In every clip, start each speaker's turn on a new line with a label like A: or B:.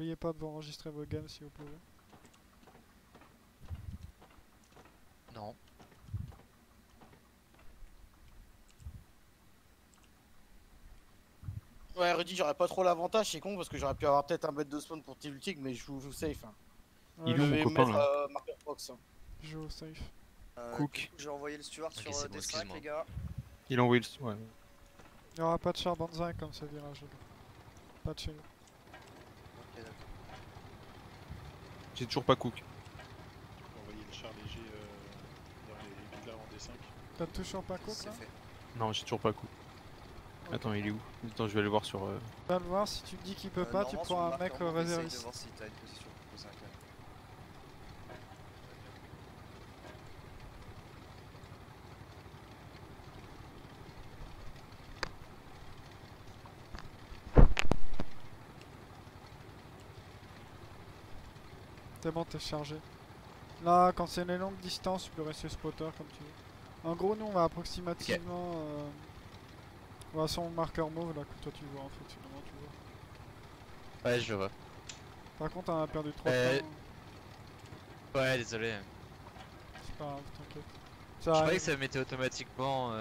A: N'oubliez pas de vous enregistrer vos games si vous pouvez.
B: Non.
C: Ouais, Rudy, j'aurais pas trop l'avantage, c'est con parce que j'aurais pu avoir peut-être un bête de spawn pour Tilting, mais je joue safe. Hein.
A: Ouais,
D: Il est où,
C: Je vais
D: mon copain,
C: mettre
D: là
C: marqueur Fox. Hein.
A: je joue au safe.
D: Cook.
E: Du coup, j'ai envoyé le steward
B: Ok,
E: sur
B: c'est bon,
E: D5
B: excuse-moi.
E: les gars.
D: Il a envoyé le. Ouais.
A: Il n'y aura pas de char banzai comme ce virage là. Pas de chez nous.
E: Ok, d'accord.
D: J'ai toujours pas Cook.
F: J'ai envoyé le char léger dans les villas en D5.
A: T'as toujours pas cook
E: C'est
A: là?
E: fait.
D: Non, j'ai toujours pas Cook.
A: Ok.
D: Attends, il est où? Attends, je vais aller voir sur.
A: Va le voir, si tu me dis qu'il peut pas, tu
E: Normalement,
A: prends
E: sur
A: un
E: le
A: mec
E: marqueur, essaye de
A: réserviste.
E: voir si t'as une position pour poser un câble.
A: C'est bon, t'es chargé. Là, quand c'est les longues distances, tu peux rester spotter comme tu veux. En gros, nous on va approximativement. On va sur le marqueur mauve là que toi tu vois en fait. Finalement, tu vois.
B: Ouais, je vois.
A: Par contre, on a perdu 3
B: Euh,
A: points.
B: Ouais, désolé.
A: C'est pas grave, t'inquiète.
B: Je
A: Ça
B: croyais
A: arrive.
B: que ça mettait automatiquement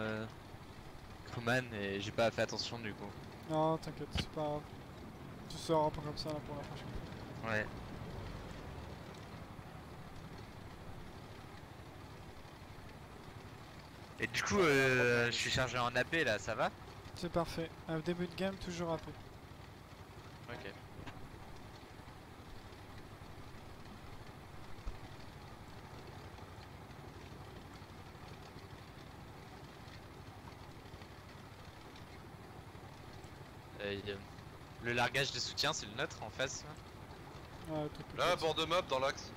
B: Crewman et j'ai pas fait attention du coup.
A: Non, t'inquiète, c'est pas grave. Tu seras pas comme ça là pour la prochaine fois.
B: Ouais. Et du coup, je suis chargé en AP là, ça va?
A: C'est parfait. Un début de game, toujours AP.
B: Ok. Le largage de soutien, c'est le nôtre en face.
A: Ouais, tout
G: Là, bord de map dans l'axe.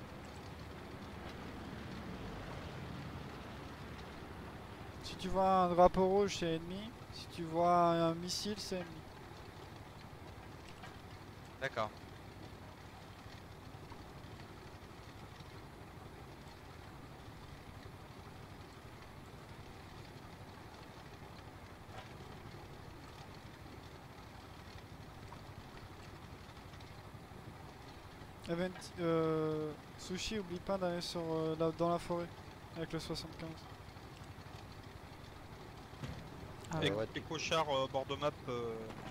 A: Si tu vois un drapeau rouge, c'est ennemi. Si tu vois un missile, c'est ennemi.
B: D'accord.
A: Event, Sushi, oublie pas d'aller sur dans la forêt avec le 75. Ah,
F: Et
A: ouais.
F: Écochard bord de map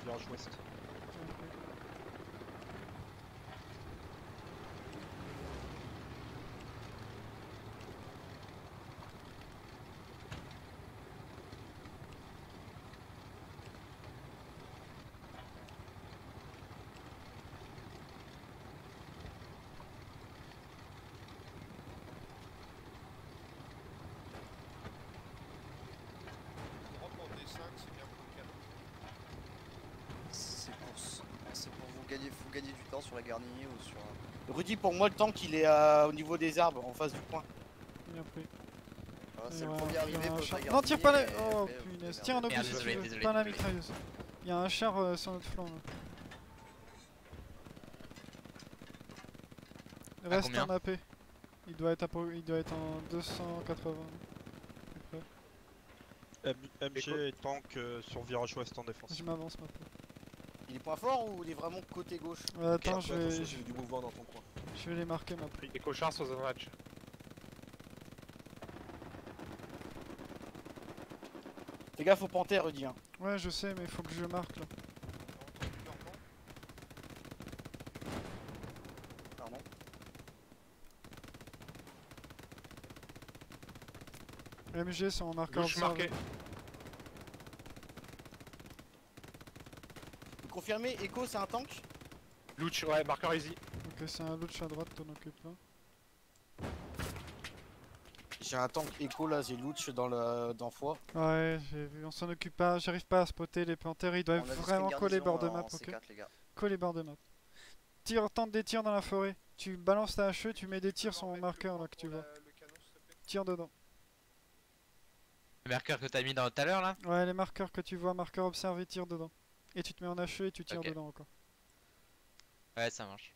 F: virage ouest.
E: C'est pour vous gagner, faut gagner du temps sur la garnie ou sur.
C: Rudy, pour moi, le tank il est au niveau des arbres, en face du point.
A: Bien pris.
E: C'est le
A: Ouais,
E: premier
A: il y a
E: arrivé,
A: un
E: peut
A: char-
E: la
A: Non, tire pas la.
E: garnie,
A: Oh
E: et après,
A: punaise,
E: vous
A: tire un obus
B: Merde,
A: si tu
B: désolé,
A: veux,
B: désolé,
A: pas la
B: désolé.
A: mitrailleuse. Il y a un char sur notre flanc là. Reste
B: combien
A: en AP. Il doit être en 280. à peu près.
F: MG et tank sur virage ouest en défense.
A: Je m'avance maintenant.
C: Il est point fort ou il est vraiment côté gauche?
A: Attends,
G: Ok,
A: je vais,
G: attention, j'ai du mouvement dans ton coin.
A: je vais les marquer maintenant.
G: Écochard sur zone range.
C: Fais gaffe au panthère, Rudy. Hein.
A: Ouais, je sais, mais il faut que je marque là.
E: Pardon.
A: MG, c'est mon marqueur.
G: Gauche
A: observé.
G: marqué.
C: Confirmé, Echo c'est un tank?
G: Louch, ouais, marqueur easy.
A: Ok, c'est un louch à droite, t'en occupes pas.
C: J'ai un tank Echo là, j'ai Louch dans foie.
A: Ouais, j'ai vu, on s'en occupe pas, j'arrive pas à spotter les panthères, ils doivent
E: On a juste
A: vraiment
E: une
A: coller
E: garnison
A: bord de
E: en
A: map, ok?
E: C4, les gars.
A: Coller bord de map. Tente des tirs dans la forêt. Tu balances ta HE, tu mets des tirs sur mon marqueur là que tu vois. Tire dedans.
B: Le marqueur que t'as mis dans tout à l'heure là?
A: Ouais, les marqueurs que tu vois, marqueur observé, tire dedans. Et tu te mets en HE et tu tires
B: Ok.
A: dedans encore.
B: Ouais, ça marche.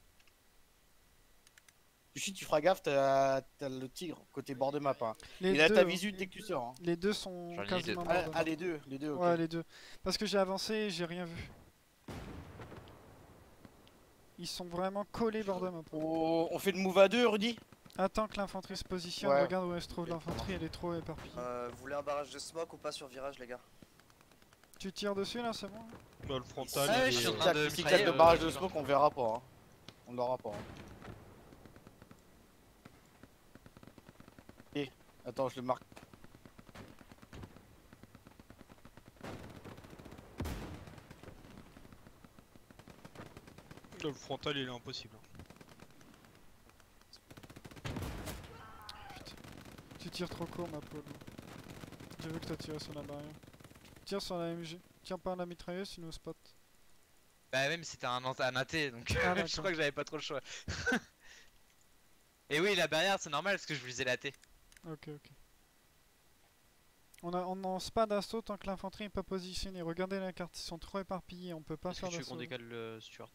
C: Si tu feras gaffe, t'as le tigre côté bord de map. Hein.
A: Les
C: Il a
A: deux,
C: ta visu dès que tu sors. Hein.
A: les deux sont
B: J'en ai
A: quasiment
B: deux.
A: bord de map.
C: Les deux, ok.
A: Ouais, les deux. Parce que j'ai avancé et j'ai rien vu. Ils sont vraiment collés bord de map.
C: Oh, on fait le move à deux, Rudy?
A: Attends que l'infanterie se positionne,
C: Ouais.
A: regarde où elle se trouve l'infanterie, elle est trop éparpillée.
E: Vous voulez un barrage de smoke ou pas sur virage, les gars?
A: Tu tires dessus là, c'est bon?
F: Bah, le frontal,
B: Ah ouais,
F: il
B: je
F: est,
B: suis en train de
C: Si
B: mitrailler,
C: claque le barrage de smoke, on verra pas. Hein. On l'aura pas. Hein. Et, attends, je le marque.
F: le frontal, il est impossible.
A: Tu tires trop court ma peau. J'ai vu que t'as tiré sur la barrière. Tire sur la MG. Tire par la mitrailleuse, tu nous spot.
B: Bah ouais, mais c'était un AT, donc
A: Ah,
B: je
A: d'accord.
B: crois que j'avais pas trop le choix. Et oui, la barrière, c'est normal parce que je visais la T.
A: Ok, ok. On en pas d'assaut tant que l'infanterie est pas positionnée. Regardez la carte, ils sont trop éparpillés, on peut pas
B: Est-ce
A: faire
B: que tu veux qu'on
A: d'assaut.
B: décale le Stuart?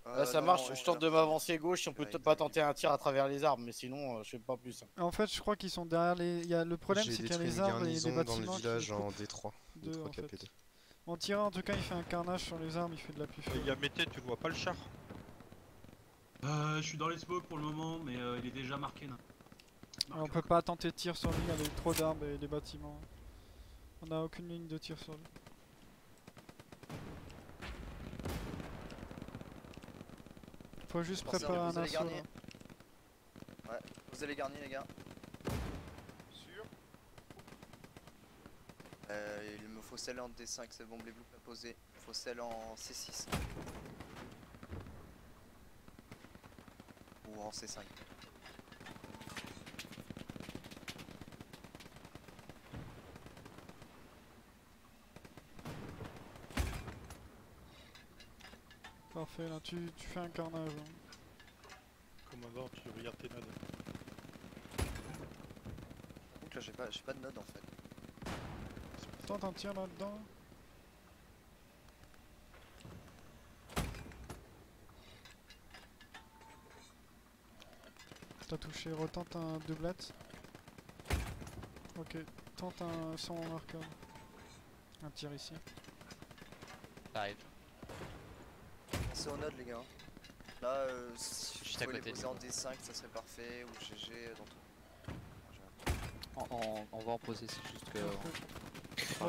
C: Là, ça
E: non,
C: marche,
E: non,
C: je tente de m'avancer gauche si on peut
E: Ouais,
C: pas tenter un tir à travers les arbres, mais sinon, je fais pas plus.
A: En fait, je crois qu'ils sont derrière les. Le problème,
H: J'ai
A: c'est qu'il y a
H: détruit
A: les
H: une
A: arbres et les
H: garnison dans le
A: bâtiments
H: village
A: qui
H: en
A: coupent
H: D3.
A: deux,
H: D3
A: en fait.
H: KPD.
A: En tirant, en tout cas, il fait un carnage sur les arbres, il fait de la puffe.
F: Les gars, mettez, tu le vois pas le char?
I: Je suis dans les smokes pour le moment, mais il est déjà marqué là.
A: On peut pas tenter de tir sur lui, il y a trop d'arbres et des bâtiments. On a aucune ligne de tir sur lui. Faut juste
E: Pensez à
A: préparer un
E: reposer les
A: assaut.
E: garnis.
A: Là.
E: Ouais, posez les garnis, les gars.
F: Sûr?
E: Il me faut celle en D5, c'est bon, les blues à poser. Il faut celle en C6. Ou en C5.
A: Parfait, là tu fais un carnage. Hein.
F: Commandant, tu regardes tes nodes.
E: Donc là, j'ai pas de node en fait.
A: Tente un tir là-dedans. T'as touché, retente un doublette. Ok, tente un son marqueur. Un tir ici.
B: Ça arrive.
E: C'est au node, les gars. Là, si
B: Juste
E: vous
B: à
E: pouvez
B: côté,
E: les
B: du
E: poser en
B: coup.
E: D5, ça serait parfait. Ou GG dans tout.
B: On va en poser, c'est juste que.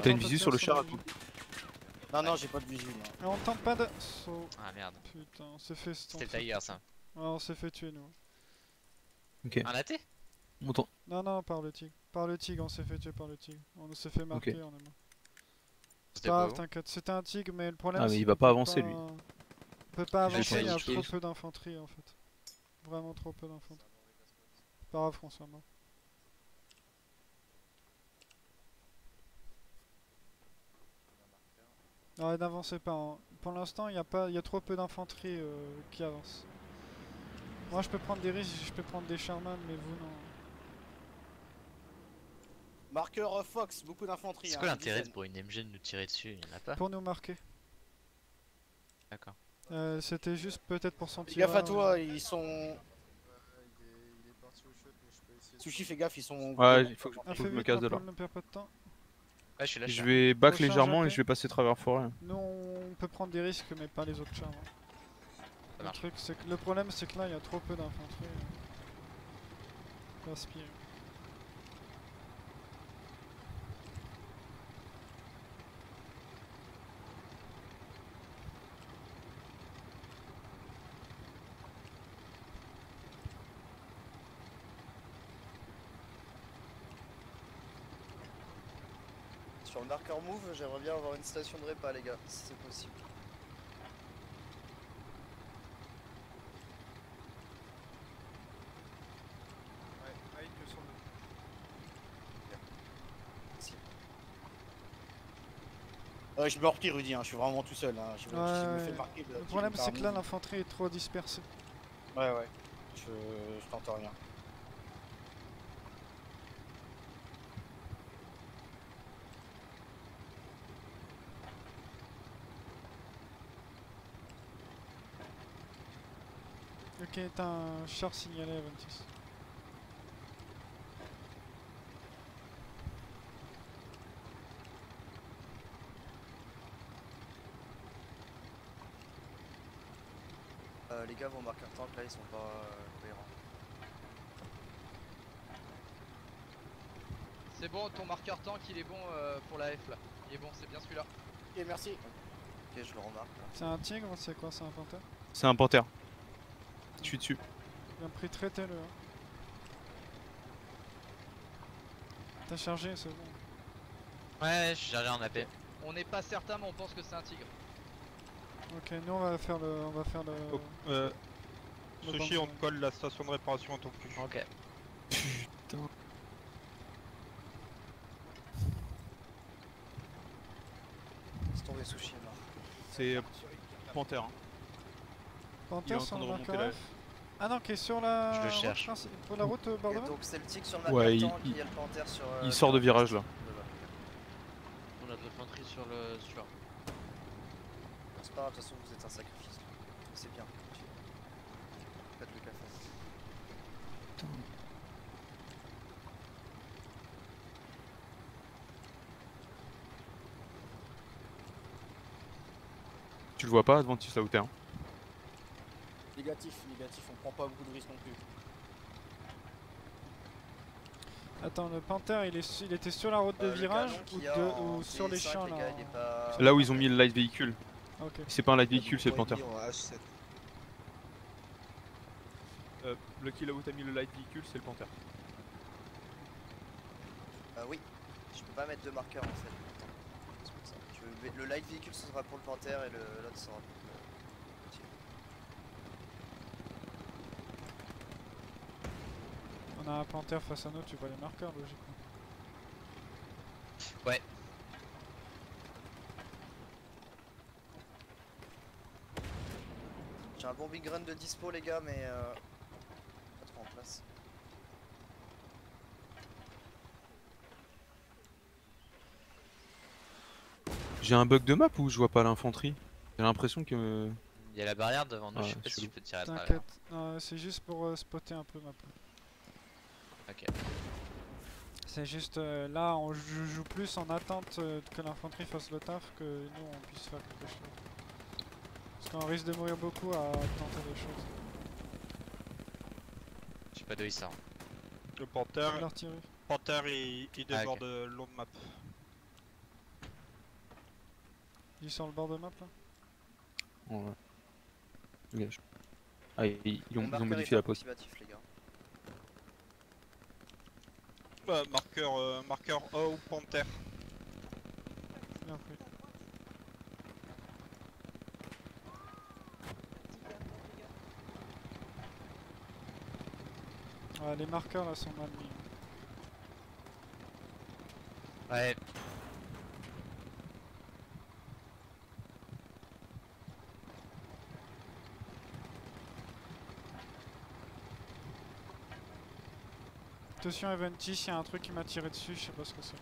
D: T'as une visu sur le char à tout.
C: Non, j'ai pas de visu. Non.
A: Et on tente pas de. Saut.
B: Ah merde.
A: Putain, on s'est fait.
B: C'était le Tiger ça.
A: Ouais, on s'est fait tuer nous.
D: Ok.
B: Un AT?
D: Montant.
A: Non, par le tigre. Par le tigre, on s'est fait tuer par le tigre. On s'est fait marquer, on est mort. C'est
B: C'était
A: pas
B: pas
A: grave,
B: où?
A: t'inquiète. C'était un tigre, mais le problème
D: Ah, mais
A: c'est
D: il va
A: qu'on
D: pas
A: peut
D: avancer, lui.
A: On peut pas
B: Je vais
A: avancer, il y a
B: essayer.
A: trop peu d'infanterie en fait. Vraiment trop peu d'infanterie. C'est pas grave qu'on soit mort. Ouais, n'avancez pas. Hein. Pour l'instant, il y a trop peu d'infanterie qui avance. Moi, je peux prendre des risques, je peux prendre des Sherman, mais vous non.
C: Marqueur Fox, beaucoup d'infanterie.
B: C'est
C: hein,
B: quoi
C: une
B: l'intérêt
C: dizaine.
B: pour une MG de nous tirer dessus? Il y en a pas?
A: Pour nous marquer.
B: D'accord.
A: C'était juste peut-être pour son
C: Fais
A: tireur.
C: gaffe à toi, ils sont. Sushi, fais gaffe, ils sont.
D: Ouais, il faut que
A: Ah,
D: je
A: fais
D: me
A: vite,
D: casse de là.
A: Paul, ne perds pas de temps.
B: Ouais, je suis là.
D: Je vais back
A: Recharge
D: légèrement
A: après.
D: et je vais passer travers forêt.
A: Nous, on peut prendre des risques, mais pas les autres chars. Hein.
B: Ça marche.
A: Le problème, c'est que là, il y a trop peu d'infanterie. Aspire.
E: Sur le marqueur move, j'aimerais bien avoir une station de repas, les gars, si c'est possible. Si.
C: Je me replie, Rudy, hein, je suis vraiment tout seul. Hein. Je me fais marquer.
A: Le problème, c'est que là, l'infanterie est trop dispersée.
C: Ouais. Je tente rien.
A: Ok, t'as un char signalé à Ventus.
E: Les gars, vos marqueurs tank là ils sont pas cohérents.
H: C'est bon, ton marqueur tank il est bon pour la F là. Il est bon, c'est bien celui-là.
C: Ok, merci.
E: Ok, je le remarque là.
A: C'est un tigre, c'est quoi? C'est un panthère?
D: C'est un panthère. Je suis dessus.
A: Bien pris, traitez-le. Hein. T'as chargé, c'est bon.
B: Ouais, je suis chargé en AP.
H: On n'est pas certain, mais on pense que c'est un tigre.
A: Ok, nous on va faire le. On va faire le. le
F: Sushi, on
A: banc.
F: te colle la station de réparation en ton cul.
B: Ok.
D: Putain.
E: Laisse tomber sushi mort.
D: C'est panthère. Hein.
A: Panthère
D: en
A: sur
D: train
A: le
D: de remonter
A: marqueur
D: la-
A: F. Ah non, qui est sur la.
B: Je le
A: route
B: cherche.
A: Pour la route
E: Et
A: Bordeaux.
E: donc c'est le tigre sur le marqueur
D: Ouais,
E: tank,
D: il-
E: il y a le panthère sur.
D: Il sort de virage là.
B: On a de l'infanterie sur le. Sur.
E: C'est pas grave, de toute façon vous êtes un sacrifice. C'est bien. Faites le café.
D: Tu le vois pas, Adventus Outer. Hein.
C: Négatif, on prend pas beaucoup de risques non plus.
A: Attends, le panthère il était sur la route de
E: Le
A: virage
E: canon
A: ou,
E: qu'il y a
A: de,
E: en
A: ou sur les
E: D5,
A: champs
E: les
A: là
E: gars, il est pas-
D: Là où ils ont mis le light véhicule.
A: Ok.
D: C'est pas un light véhicule, c'est le panthère.
G: H7.
D: Lucky, là où t'as mis le light véhicule, c'est le panthère.
E: Oui, je peux pas mettre deux marqueurs en fait. C'est pour ça. Le light véhicule ce sera pour le panthère et l'autre sera pour le tigre.
A: On a un panthère face à nous, tu vois les marqueurs logiquement.
B: Ouais.
E: J'ai un bon big run de dispo les gars mais pas trop en place.
D: J'ai un bug de map ou je vois pas l'infanterie? J'ai l'impression que.
B: Il y a la barrière devant nous,
D: Ah,
B: je sais pas si
D: chelou.
B: je peux tirer à travers.
A: T'inquiète, non, c'est juste pour spotter un peu ma peau.
B: Ok.
A: C'est juste là, je joue plus en attente que l'infanterie fasse le taf que nous on puisse faire quelque chose. Parce qu'on risque de mourir beaucoup à tenter des choses.
B: Je sais pas d'où il sort.
F: Le
A: C'est de l'artillerie.
F: panthère il
B: Ah, ok.
F: déborde le long de map.
A: Il est sur le bord de map là.
D: Ouais. Ok, je- Ah, ils
E: Le
D: ont
E: marqueur
D: modifié
E: est
D: la poste.
E: approximatif les gars.
F: Marqueur A ou panthère.
A: Bien pris. Ouais, les marqueurs là sont mal mis.
B: Ouais.
A: Attention Aventis, il y a un truc qui m'a tiré dessus, je sais pas ce que c'est.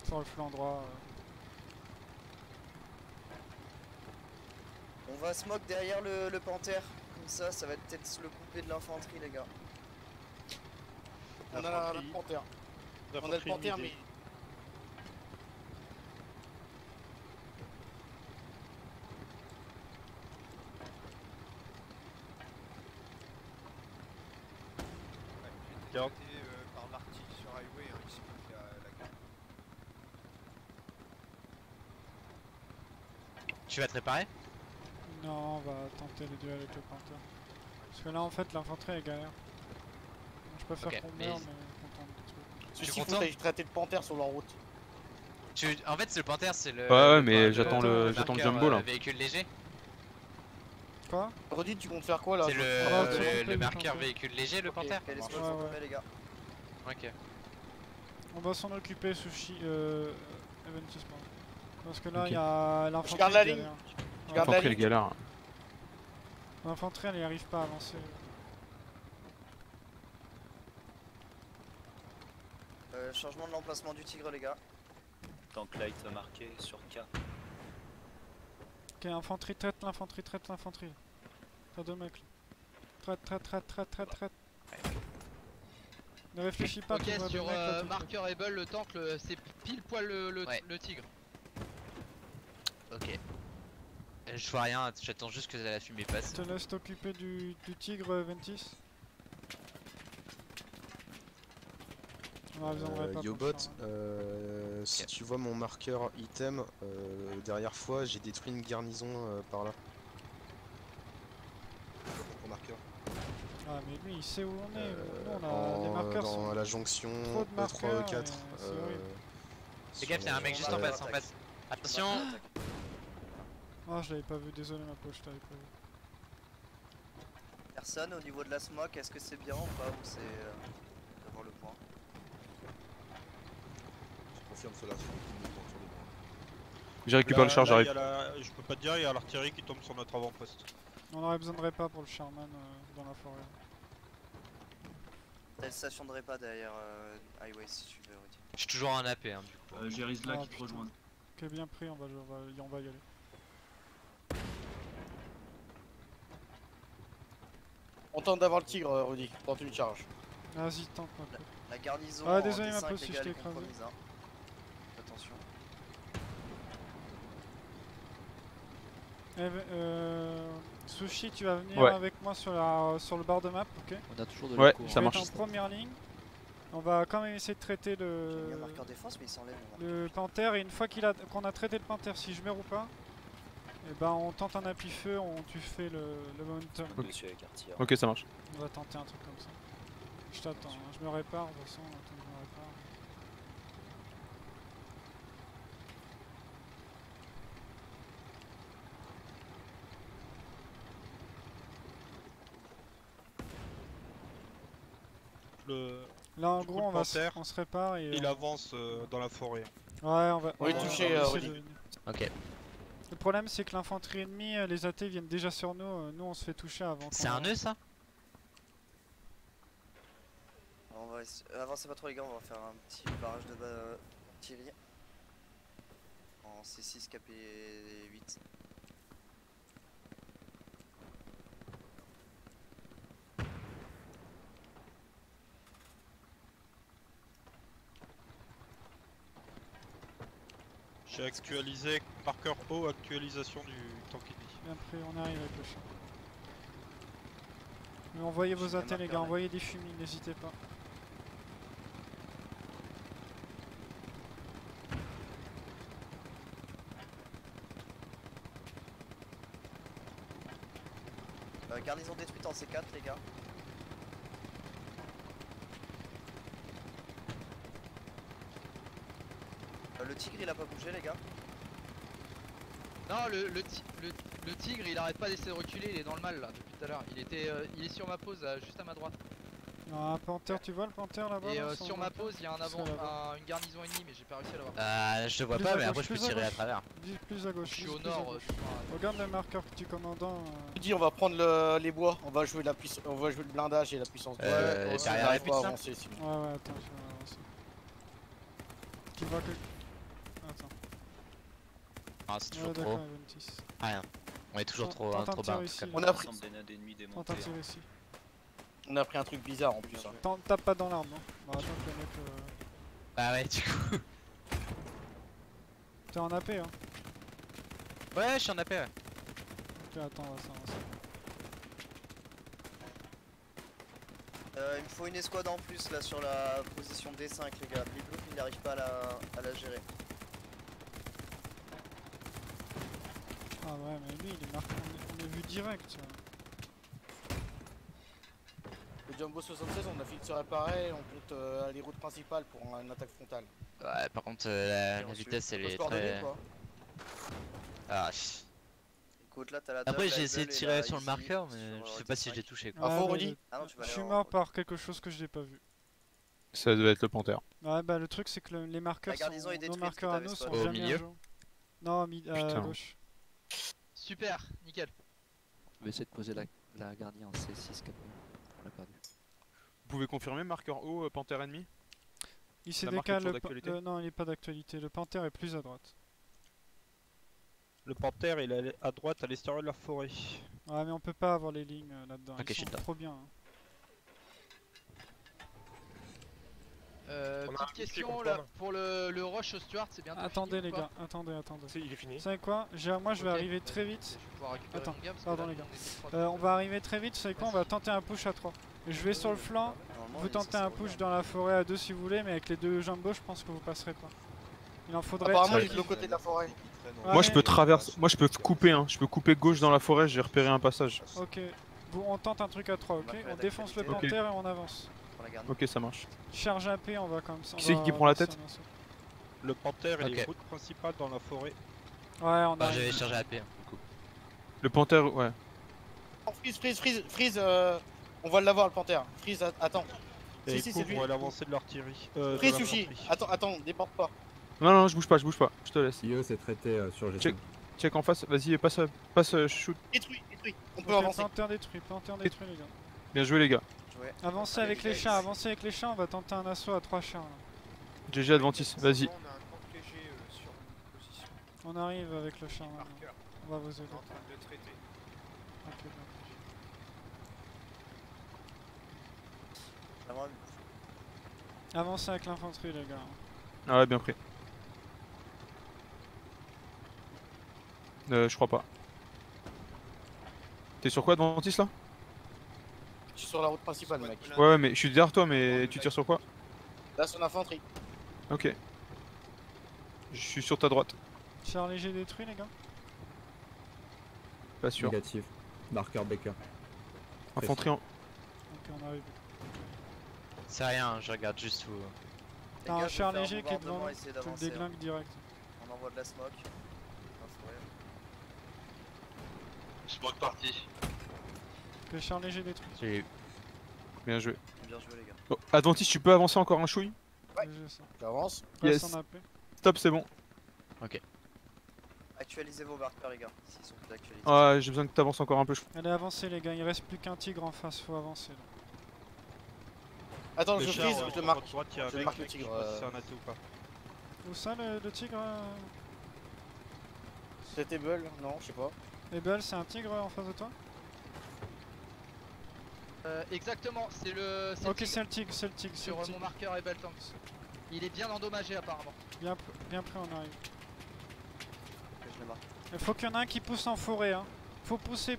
A: Sur le flanc droit.
E: On va smoke derrière le panthère. Comme ça va peut-être le couper de l'infanterie les gars.
C: On a la panthère. On a le panthère mais.
F: Garde.
G: Par Marty sur Highway, ici la gare.
B: Tu vas te réparer?
A: Non, on va tenter les duels avec le panthère. Parce que là en fait l'infanterie est galère. Je préfère
B: Ok,
A: qu'on
B: mais-
A: meure mais qu'on tente des trucs.
B: Tu es
C: Ceci, faut
B: content?
C: que t'ailles traiter le panthère sur leur route.
B: En fait, c'est le panthère, c'est le.
D: Ouais, mais
B: le-
D: j'attends le
B: marqueur,
D: jumbo, là.
B: Véhicule léger.
A: Quoi?
C: Redis, tu comptes faire quoi là?
B: C'est
A: Ah, tu
B: le
A: comptes le
B: marqueur
A: panthère.
B: véhicule léger, le
E: Ok,
B: panthère.
E: les smokes
A: Ouais,
E: sont
A: ouais.
E: tombés les gars.
B: Ok.
A: On va s'en occuper Sushi Aventis pardon. Parce que là il
D: Ok.
A: y a l'infanterie.
C: garde la
A: qui
C: ligne.
A: galère.
C: Je garde la
D: L'infanterie, elle
C: ligne.
D: galère.
A: L'infanterie elle y arrive pas à avancer.
E: Changement de l'emplacement du tigre les gars.
J: Tank light marqué sur K.
A: Ok, infanterie, traite l'infanterie. T'as deux mecs là. Traite. Ne réfléchis pas,
H: Ok,
A: tu vois deux
H: sur
A: mecs là. tu-
H: marqueur Able, le tank, c'est pile poil
B: Ouais.
H: le tigre.
B: Ok. Je vois rien, j'attends juste que la fumée passe.
A: Je te laisse t'occuper du tigre, Ventis. On a besoin de répa pour
K: Yobot,
A: le charme.
K: si tu vois mon marqueur item, derrière fois, j'ai détruit une garnison par là. Mon marqueur.
A: Ah mais lui il sait où on est, nous on a les marqueurs
K: dans
A: sont
K: la jonction
A: trop de marqueurs
K: E3, E4.
A: et c'est horrible.
B: Fais gaffe, y'a un mec juste en face, Attention.
A: Ah je l'avais pas vu, désolé ma poche, je t'avais pas vu.
E: Personne au niveau de la smoke, est-ce que c'est bien ou pas, ou c'est devant le point?
K: Je confirme cela sur les points.
D: J'ai récupéré le char, j'arrive.
F: Je peux pas te dire, il y a l'artillerie qui tombe sur notre avant-poste.
A: On aurait besoin de répa pour le Sherman dans la forêt.
E: T'as une station de repas derrière Highway si tu veux, Rudy.
B: Je suis toujours en AP hein, du coup.
I: J'ai Rizla
A: Ah,
I: qui te
A: putain.
I: rejoint.
A: Ok bien pris, on va y aller.
C: On tente d'avoir le tigre, Rudy. Tente une charge.
A: Vas-y tente ma poche.
E: La garnison
A: Ah,
E: en
A: désolé, ma
E: D5
A: poche, si je
E: égale
A: t'ai
E: est
A: écrasé.
E: compromise, hein. Attention.
A: Sushi, tu vas venir
D: Ouais.
A: avec moi sur le bord de map, ok?
L: On a toujours de
D: Ouais,
L: l'écho, hein.
D: ça
A: Je vais
D: marche.
A: être en première ligne. On va quand même essayer de traiter
E: J'ai mis un marqueur défense, mais il s'enlève.
A: le panthère, et une fois qu'on a traité le panthère, si je meurs ou pas, et ben on tente un appui feu, tu fais le momentum.
J: Dessus avec artilleur.
D: Ok, ça marche.
A: On va tenter un truc comme ça. Je t'attends, hein. Je me répare de toute façon, attends, je me répare. Là en
F: Du coup,
A: gros
F: le panthère,
A: on se répare et...
F: il avance dans la forêt.
A: Ouais, on va...
C: On est
A: va
C: touché,
A: essayer
C: Rudy.
A: de venir.
B: Ok.
A: Le problème c'est que l'infanterie ennemie, les AT viennent déjà sur nous, nous on se fait toucher avant.
B: C'est un nœud ça?
E: On va avancez pas trop les gars, on va faire un petit barrage de artillerie. En C6 KP8.
F: J'ai actualisé marqueur haut, actualisation du tank ennemi.
A: Bien pris, on arrive avec le chat. Mais envoyez vos
E: J'ai
A: AT les
E: marqué
A: gars,
E: un
A: envoyez des fumis, n'hésitez pas.
E: Garnison détruite en C4 les gars. Le tigre il a pas bougé les gars.
H: Non, le tigre il arrête pas d'essayer de reculer, il est dans le mal là depuis tout à l'heure. Il est sur ma pause juste à ma droite.
A: Non, un panthère, tu vois le panthère là-bas
H: Et
A: là,
H: sur ma pause il y a un
A: C'est là-bas.
H: une garnison ennemie mais j'ai pas réussi à l'avoir.
B: Je te vois
A: Plus
B: pas
A: à
B: mais
A: gauche,
B: après je peux
A: plus à
B: tirer à
A: gauche.
B: travers.
A: Plus à gauche.
H: Je suis
A: plus
H: au
A: à
H: nord.
A: gauche. Regarde le marqueur que tu commandantes.
C: Rudy, on va prendre les bois. On va jouer on va jouer le blindage et la puissance.
B: Derrière
C: on
B: la
C: arrive
B: pute,
C: pas à
B: ça
C: avancer sinon.
A: Ouais, attends, je vais avancer. Tu vois que... Attends.
B: Ah c'est
A: Ouais,
B: toujours
A: d'accord,
B: trop.
A: Aventis.
B: Rien. On est toujours trop
A: Tente un
B: trop
A: tir
B: bas en tout
A: ici,
B: cas.
A: là.
C: On a pris,
J: Ensemble des ennemis
A: Tente un
J: démontés.
A: tir ici.
C: on a pris un truc bizarre en plus. Hein.
A: Tape pas dans l'arbre, hein. Bon, attends que le mec...
B: Bah ouais du coup.
A: T'es en AP, hein.
B: Ouais je suis en AP ouais.
A: Ok, attends, on va s'avancer.
E: Il me faut une escouade en plus là sur la position D5 les gars. Les blocs il n'arrive pas à la gérer.
A: Ah ouais, mais lui, il est marqué, on est vu direct.
C: Le Jumbo 76, on a fini de se réparer. On compte les routes principales pour une attaque frontale.
B: Ouais par contre la
E: reçu.
B: vitesse elle
C: Faut se
B: est
C: coordonner,
B: très...
C: quoi.
B: Ah
E: Écoute là t'as la
B: après
E: Dove,
B: j'ai
E: la
B: essayé de
E: Eagle et
B: tirer
E: la
B: sur le
E: Easy
B: marqueur
E: sur,
B: mais je sais pas si
E: D5.
B: je l'ai touché quoi.
C: Info,
A: mais
C: Rudy.
E: Ah non, tu vas
A: je
E: aller
A: suis
E: en-
A: mort par quelque chose que j'ai pas vu.
D: Ça devait être le panthère.
A: Ouais, bah le truc c'est que les marqueurs
E: La garnison
A: sont...
E: est détruite,
A: nos marqueurs à
E: t'avais
A: nous
E: spot.
A: sont
B: Au
A: jamais
B: milieu
A: à jour. Non, à
D: Putain.
A: gauche.
H: Super, nickel.
L: On va essayer de poser la garnie en C6 4. On l'a perdu.
D: Vous pouvez confirmer marqueur haut, panthère ennemi?
A: Il s'est
D: La marque est
A: décalé.
D: toujours d'actualité
A: Non, il est pas d'actualité. Le panthère est plus à droite.
F: Le panthère il est à droite à l'extérieur de la forêt.
A: Ouais, mais on peut pas avoir les lignes là-dedans.
B: Ok, je
A: Ils
B: suis
A: sont
B: dedans.
A: trop bien. Hein.
F: On a
H: Petite
F: un petit
H: question là,
F: comprendre.
H: pour le rush au Stuart, c'est bientôt
A: Attendez
H: fini
A: les
H: ou pas
A: gars, attendez.
F: Il est fini.
A: Vous savez quoi? Moi je vais
H: Ok,
A: arriver très
H: vas-y,
A: vite.
H: je vais pouvoir récupérer
A: Attends,
H: mon gars, parce que
A: pardon
H: là,
A: les gars.
H: on est deux, trois
A: On va arriver très vite, vous savez quoi? On va tenter un push à 3. Je vais sur le flanc,
E: Normalement,
A: vous
E: il est
A: tentez
E: censé
A: un
E: revenir.
A: push dans la forêt à 2 si vous voulez, mais avec les deux jambos je pense que vous passerez pas. Il en faudrait...
C: Apparemment,
D: Ouais.
C: il est de l'autre côté de la forêt.
A: Ouais,
D: Moi je peux
A: mais-
D: traverser, moi je peux couper hein, je peux couper gauche dans la forêt, j'ai repéré un passage.
A: Ok, on tente un truc à 3, ok?
E: Marque
A: On défonce le
E: d'actualité.
A: panthère et on avance.
E: Pour la garde.
D: Ok ça marche.
A: Charge AP, on va comme ça.
D: Qui c'est qui prend la tête?
F: Le panthère
B: Ok.
F: et les routes principales dans la forêt.
A: Ouais, on
B: Bah,
A: arrive.
B: j'avais chargé AP. Du coup.
D: Le panthère, ouais.
C: Oh, freeze, on va l'avoir le panthère. Freeze, attends.
F: Et
C: Si, c'est lui.
F: couvre l'avancée de l'artillerie.
C: Freeze, sushi. Attends, déporte pas.
D: Non, je bouge pas, je te laisse.
M: IE c'est traité sur GC.
D: Check en face, vas-y, passe, shoot.
C: Détruit. On peut
A: Ok,
C: avancer.
A: panthère détruit les gars.
D: Bien joué les gars.
E: Joué.
A: Avancez avec les chats, on va tenter un assaut à 3 chats. Là.
D: GG Adventis, vas-y.
G: On a un tank léger sur une position.
A: On arrive avec le chat, maintenant.
G: Marqueur.
A: On va vous
G: On
A: aider.
G: est en train de le traiter.
A: Ok, bien.
E: Ça va,
A: Avancez avec l'infanterie les gars.
D: Ah ouais, bien pris. Je crois pas. T'es sur quoi Adventis là?
C: Je suis sur la route principale, mec.
D: Ouais, mais je suis derrière toi, mais tu tires sur quoi?
C: Là, sur l'infanterie.
D: Ok. Je suis sur ta droite.
A: Char léger détruit les gars.
D: Pas sûr.
M: Négatif. Marqueur Baker.
D: Infanterie en...
A: Ok, on arrive.
B: C'est rien, je regarde juste où.
E: Les
A: T'as un
E: gars, je
A: char
E: vais faire
A: léger qui est devant
E: bombardement,
A: nous,
E: essayer
A: tu le
E: d'avancer, hein.
A: déglingues direct.
E: On envoie de la smoke. Dans la forêt.
I: Smoke parti.
A: Le char léger détruit.
B: J'ai eu.
D: Bien joué.
E: Bien joué, les gars.
D: Bon, Adventis, tu peux avancer encore un chouille?
C: Ouais.
A: GG, ça.
C: J'avance.
D: Yes.
A: Passe en AP.
D: Stop, c'est bon.
E: Actualisez vos marqueurs, les gars, s'ils sont plus actualisés.
D: Ah, j'ai besoin que t'avances encore un peu.
A: Allez, avancez les gars, il reste plus qu'un tigre en face, faut avancer là.
C: Attends,
F: Le
C: je
F: char,
C: freeze, je le marque.
F: droite, il y a
C: Je
F: avec,
C: marque le
F: je sais
C: tigre.
F: pas si c'est un athée ou pas.
A: Où ça le tigre
C: C'était Bull? Non, je sais pas.
A: Ebel, c'est un tigre en face de toi?
H: Exactement, c'est le.
A: Ok,
H: tigre
A: c'est le tigre, c'est le tigre.
H: sur mon marqueur Ebel Tanks. Il est bien endommagé apparemment.
A: Bien pris, on arrive.
E: Ok, je l'ai marqué.
A: Il faut qu'il y en ait un qui pousse en forêt, hein. Faut pousser,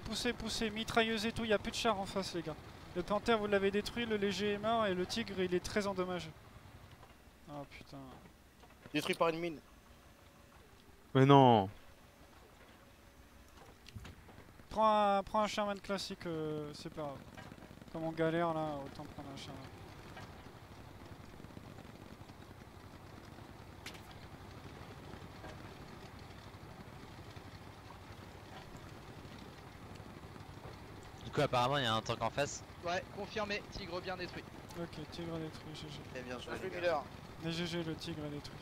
A: mitrailleuse et tout, il y a plus de chars en face les gars. Le panthère vous l'avez détruit, le léger est mort et le tigre il est très endommagé. Oh putain.
C: Détruit par une mine.
D: Mais non.
A: Prends un Sherman classique, c'est pas grave. Comme on galère là, autant prendre un Sherman.
B: Du coup, apparemment, il y a un tank en face.
H: Ouais, confirmé, tigre bien détruit.
A: Ok, tigre détruit, GG.
E: Très bien joué,
C: Bien joué,
E: les gars.
C: Miller.
A: Mais GG, le tigre est détruit.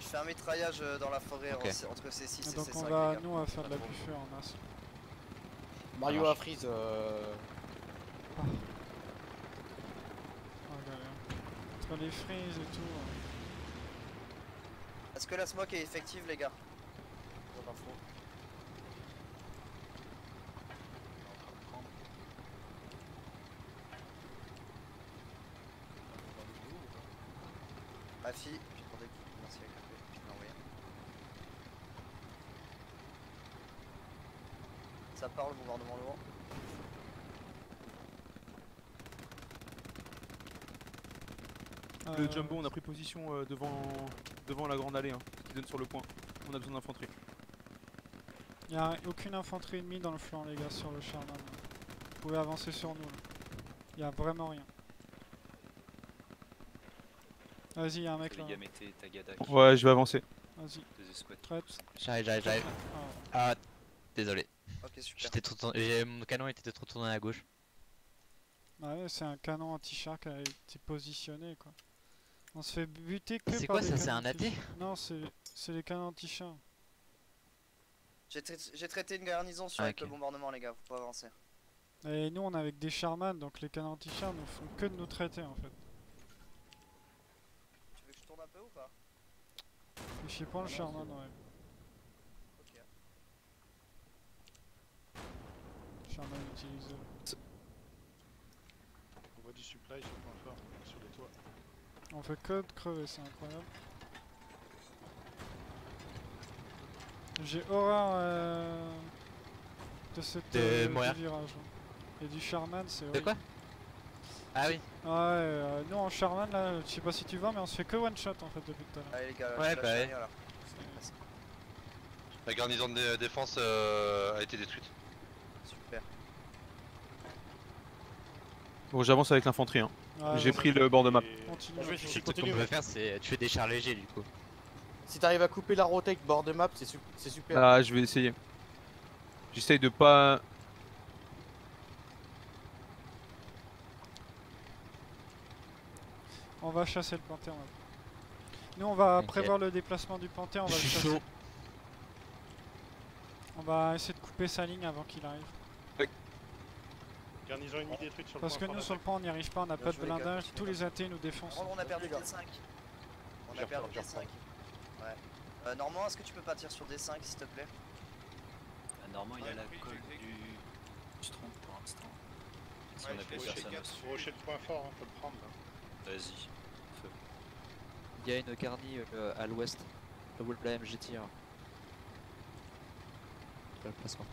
E: Je fais un mitraillage dans la forêt
B: Ok.
E: entre C6 et
A: Donc
E: C5.
A: on
E: les
A: va,
E: gars.
A: nous, on va faire de la
E: Pas trop.
A: buffet en masse.
C: Mario a freeze.
A: Oh galère. Entre les freezes et tout.
E: Est-ce que la smoke est effective, les gars? Pour info. Ma fille, j'attendais qu'il commence à écouter, je l'ai envoyé. Ça parle, bombardement lourd.
D: Le jumbo, on a pris position devant la grande allée, hein, qui donne sur le point. On a besoin d'infanterie.
A: Il n'y a aucune infanterie ennemie dans le flanc les gars sur le Sherman. Vous pouvez avancer sur nous. Il n'y a vraiment rien. Vas-y, il y a un mec là.
J: Yamete, Tagada.
D: Ouais, je vais avancer.
A: Vas-y.
J: Deux escouades.
A: Prête.
B: J'arrive.
A: Ah,
B: Ah, désolé.
E: Ok, super.
B: J'étais trop mon canon était trop tourné à gauche.
A: bah ouais, c'est un canon anti-char qui a été positionné quoi. On se fait buter que
B: C'est
A: par
B: quoi
A: des
B: ça, c'est
A: canons
B: un AT?
A: anti-char. Non, c'est les canons anti-char.
E: J'ai traité une garnison sur
B: Ah,
E: avec
B: ok.
E: le bombardement, les gars, vous pouvez avancer.
A: Et nous on est avec des Sherman, donc les canons anti-char ne font que de nous traiter en fait.
E: Tu veux que je tourne un peu ou pas?
A: Je sais pas le Sherman, ouais.
E: Ok.
A: Sherman utilisé.
F: On voit du supply sur le point fort, sur les toits.
A: On fait que de crever, c'est incroyable. J'ai horreur de cette du virage. Et du Sherman, c'est horrible.
B: De quoi? Ah oui.
A: Ouais, nous en Sherman là, je sais pas si tu vois, mais on se fait que one shot en fait depuis tout à l'heure.
E: Allez les gars,
B: Ouais,
E: je lâche
B: bah ouais.
E: derrière, là.
N: La garnison de défense a été détruite.
E: Super.
D: Bon, j'avance avec l'infanterie. Hein.
A: Ouais,
D: J'ai pris le bord de map.
A: Continue.
B: Ce qu'on peut faire, c'est tuer des chars légers du coup.
C: Si t'arrives à couper la route avec bord de map, c'est super.
D: Ah, je vais essayer. J'essaye de pas.
A: On va chasser le Panther. Nous on va
B: Ok.
A: prévoir le déplacement du Panther, on va le chasser. On va essayer de couper sa ligne avant qu'il arrive.
F: Garnison ennemie détruite sur le
A: Parce que
F: point
A: nous
F: fort
A: sur le pont on n'y arrive pas, on n'a
E: Bien
A: pas de
E: joué, les gars,
A: blindage,
E: continuez
A: tous
E: comme
A: les
E: ça.
A: AT nous défoncent.
E: On a perdu D5. On a perdu D5. Ouais. Normand, est-ce que tu peux partir sur D5 s'il te plaît?
J: Normand, il a la colle du Strong pour l'instant. Si on appelle personne.
F: Faut rocher le point fort, hein, faut le prendre. Là.
J: Vas-y. Feu.
L: Il y a une garnie à l'ouest, là où la MG tire. La place forte.